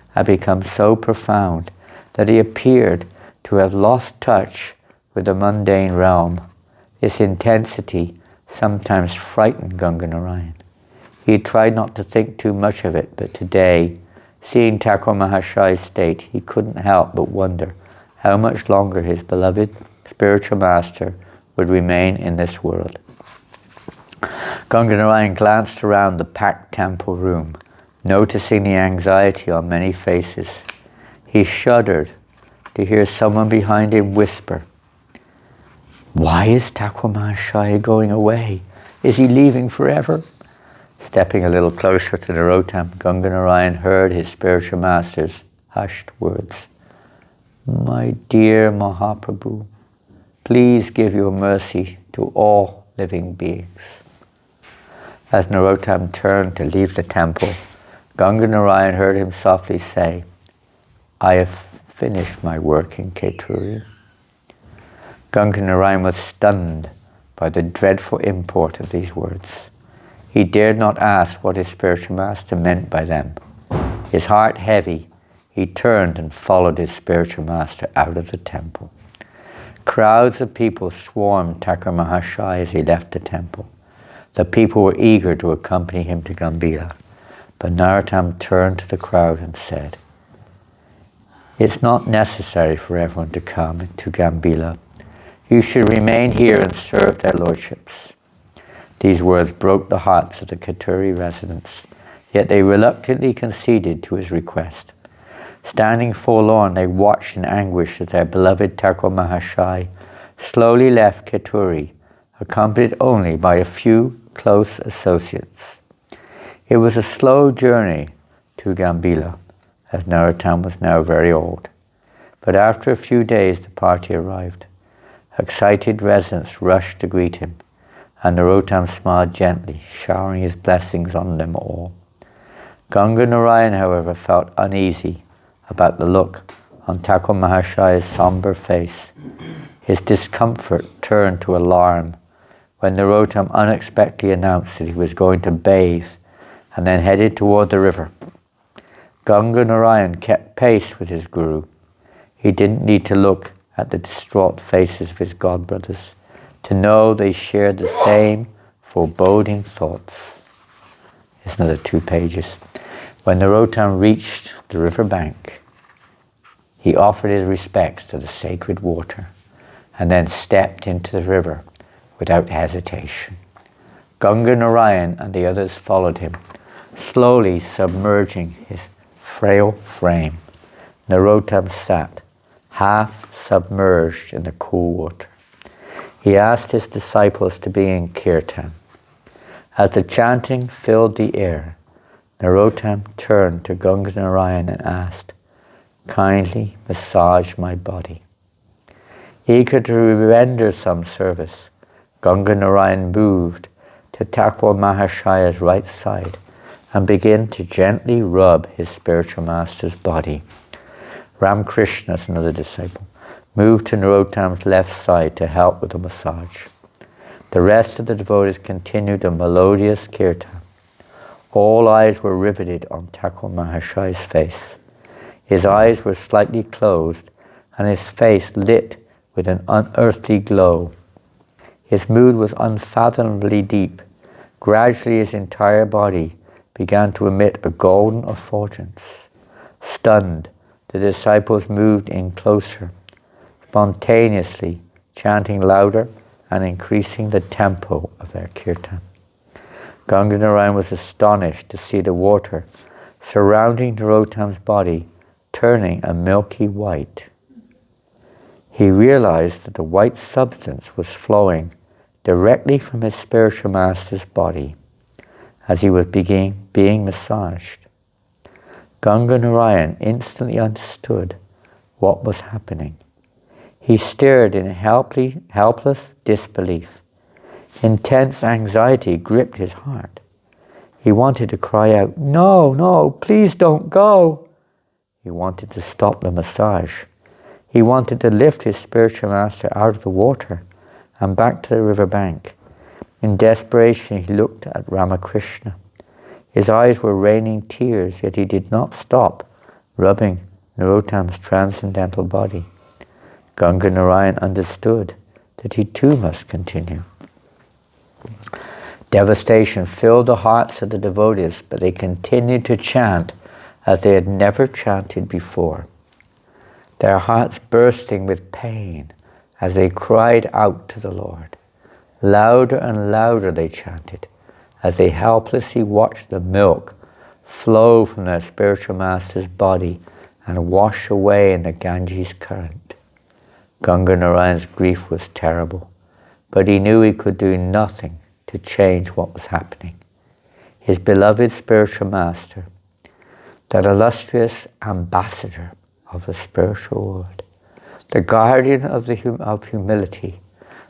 had become so profound that he appeared to have lost touch with the mundane realm. This intensity sometimes frightened Ganga Narayan. He tried not to think too much of it, but today, seeing Thakur Mahashai's state, he couldn't help but wonder how much longer his beloved spiritual master would remain in this world. Ganga Narayan glanced around the packed temple room, noticing the anxiety on many faces. He shuddered to hear someone behind him whisper, "Why is Thakur Mahashaya going away? Is he leaving forever?" Stepping a little closer to Narottama, Ganga Narayan heard his spiritual master's hushed words. "My dear Mahaprabhu, please give your mercy to all living beings." As Narottama turned to leave the temple, Ganga Narayan heard him softly say, "I have finished my work in Keturi." Ganga Narayan was stunned by the dreadful import of these words. He dared not ask what his spiritual master meant by them. His heart heavy, he turned and followed his spiritual master out of the temple. Crowds of people swarmed Thakur Mahashaya as he left the temple. The people were eager to accompany him to Gambhira, but Narottama turned to the crowd and said, "It's not necessary for everyone to come to Gambhira. You should remain here and serve their lordships." These words broke the hearts of the Keturi residents, yet they reluctantly conceded to his request. Standing forlorn, they watched in anguish as their beloved Thakur Mahashaya slowly left Keturi, accompanied only by a few close associates. It was a slow journey to Gambhira, as Narottama was now very old. But after a few days, the party arrived. Excited residents rushed to greet him, and Narottama smiled gently, showering his blessings on them all. Ganga Narayan, however, felt uneasy about the look on Thakur Mahashaya's somber face. His discomfort turned to alarm when Narottama unexpectedly announced that he was going to bathe and then headed toward the river. Ganga Narayan kept pace with his guru. He didn't need to look at the distraught faces of his godbrothers to know they shared the same foreboding thoughts. It's another 2 pages. When Narottama reached the river bank, he offered his respects to the sacred water and then stepped into the river without hesitation. Ganga Narayan and the others followed him, slowly submerging his frail frame. Narottama sat, half submerged in the cool water. He asked his disciples to be in kirtan. As the chanting filled the air, Narottama turned to Ganga Narayan and asked, "Kindly massage my body." Eager to render some service, Ganga Narayan moved to Thakur Mahashaya's right side and began to gently rub his spiritual master's body. Ramakrishna, another disciple, moved to Narottama's left side to help with the massage. The rest of the devotees continued a melodious kirtan. All eyes were riveted on Thakur Mahashaya's face. His eyes were slightly closed and his face lit with an unearthly glow. His mood was unfathomably deep. Gradually his entire body began to emit a golden effulgence. Stunned, the disciples moved in closer, spontaneously chanting louder and increasing the tempo of their kirtan. Ganga Narayan was astonished to see the water surrounding Narottama's body turning a milky white. He realized that the white substance was flowing directly from his spiritual master's body as he was being massaged. Ganga Narayan instantly understood what was happening. He stared in helpless disbelief. Intense anxiety gripped his heart. He wanted to cry out, "No, no, please don't go." He wanted to stop the massage. He wanted to lift his spiritual master out of the water and back to the river bank. In desperation, he looked at Ramakrishna. His eyes were raining tears, yet he did not stop rubbing Narottama's transcendental body. Ganga Narayan understood that he too must continue. Devastation filled the hearts of the devotees, but they continued to chant as they had never chanted before. Their hearts bursting with pain as they cried out to the Lord. Louder and louder they chanted as they helplessly watched the milk flow from their spiritual master's body and wash away in the Ganges current. Ganga Narayan's grief was terrible, but he knew he could do nothing to change what was happening. His beloved spiritual master, that illustrious ambassador of the spiritual world, the guardian of humility,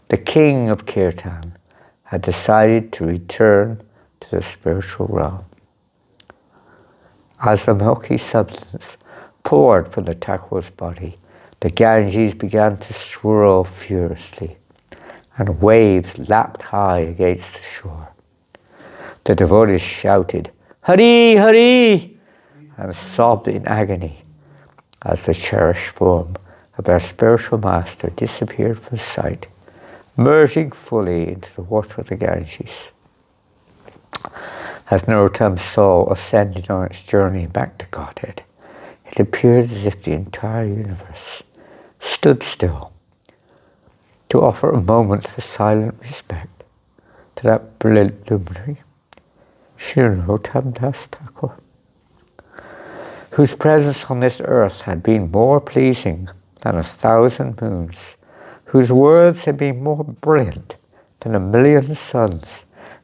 the king of Kirtan, had decided to return to the spiritual realm. As the milky substance poured from the Thakur's body, the Ganges began to swirl furiously, and waves lapped high against the shore. The devotees shouted, "Hari, Hari!" and sobbed in agony as the cherished form of their spiritual master disappeared from sight, merging fully into the water of the Ganges. As Narottama saw ascending on its journey back to Godhead, it appeared as if the entire universe stood still to offer a moment of silent respect to that brilliant luminary, Srila Narottama Thakur, whose presence on this earth had been more pleasing than 1,000 moons, whose words had been more brilliant than 1,000,000 suns,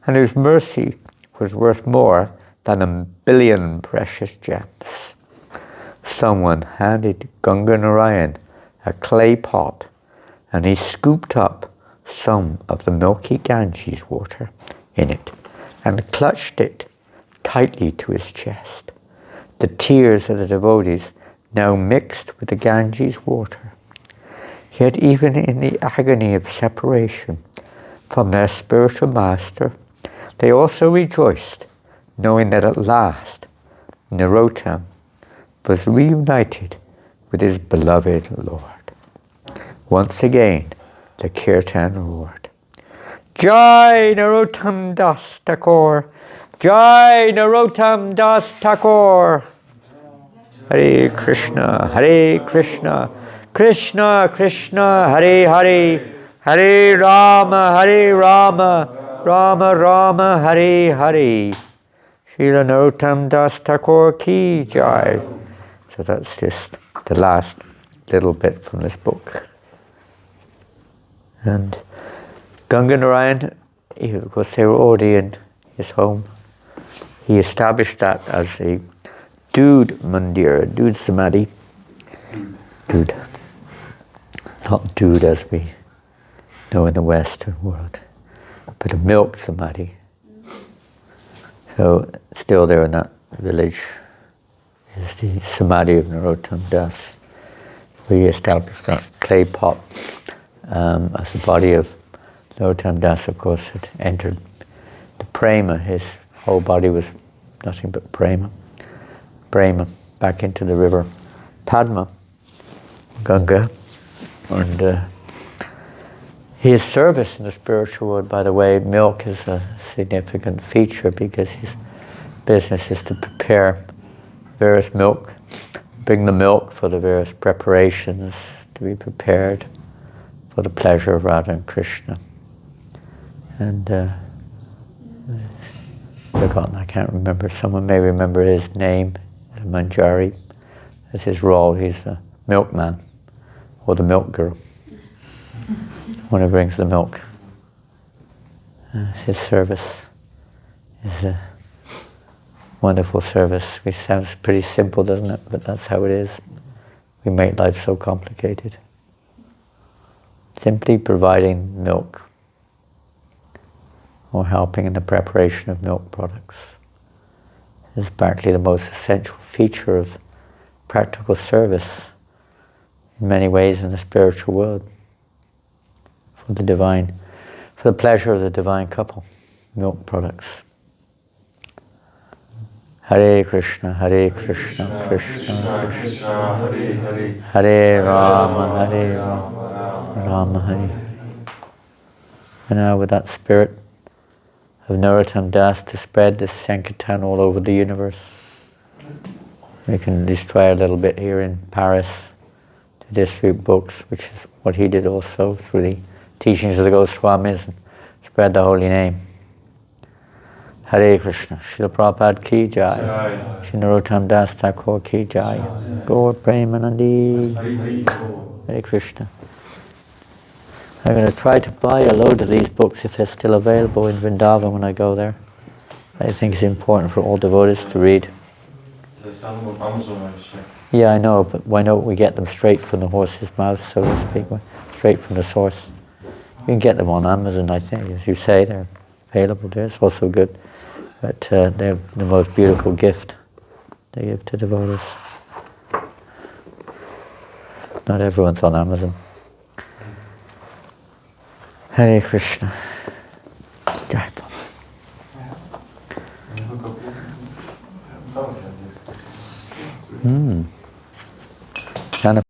and whose mercy was worth more than 1,000,000,000 precious gems. Someone handed Ganga Narayan a clay pot, and he scooped up some of the milky Ganges water in it and clutched it tightly to his chest. The tears of the devotees now mixed with the Ganges water. Yet even in the agony of separation from their spiritual master, they also rejoiced, knowing that at last Narottama was reunited with his beloved Lord. Once again, the Kirtan roared, "Jai Narottama Das Thakur! Jai Narottama Das Thakur! Hare Krishna, Krishna Krishna, Hare Hare, Hare Rama, Rama Rama, Hare Hare. Srila Narottama Das Thakur ki jai." So that's just the last little bit from this book. And Ganga Narayan, of course, they were already in his home. He established that as a Dood Mandir, Dood Samadhi. Dood. Not Dood as we know in the Western world, but a milk Samadhi. So still there in that village is the Samadhi of Narottama Das. We established that clay pot as the body of Narottama Das, of course, had entered the prema. His whole body was nothing but prema. Prema, back into the river Padma, Ganga. And his service in the spiritual world, by the way, milk is a significant feature because his business is to prepare various milk, bring the milk for the various preparations to be prepared for the pleasure of Radha and Krishna. And forgotten, I can't remember, someone may remember his name, Manjari. That's his role, he's the milkman or the milk girl. One who brings the milk. His service is a wonderful service, which sounds pretty simple, doesn't it? But that's how it is. We make life so complicated. Simply providing milk or helping in the preparation of milk products is practically the most essential feature of practical service in many ways in the spiritual world. For the divine, for the pleasure of the divine couple, milk products. Hare Krishna, Krishna Krishna, Hare Rama, Rama Hare. And now with that spirit of Narottama Das to spread this Sankirtan all over the universe, we can at least try a little bit here in Paris to distribute books, which is what he did also through the teachings of the Goswamis, and spread the holy name. Hare Krishna. Srila Prabhupada ki jai. Jai. Shri Narottama Das Thakur ki jai. Gaur Premanandi. Hari Bol. Hare Krishna. I'm going to try to buy a load of these books if they're still available in Vrindavan when I go there. I think it's important for all devotees to read. Yeah, I know, but why don't we get them straight from the horse's mouth, so to speak, straight from the source. You can get them on Amazon, I think, as you say, they're available there. It's also good, but they're the most beautiful gift they give to devotees. Not everyone's on Amazon. Hare Krishna. Jai Prabhupada.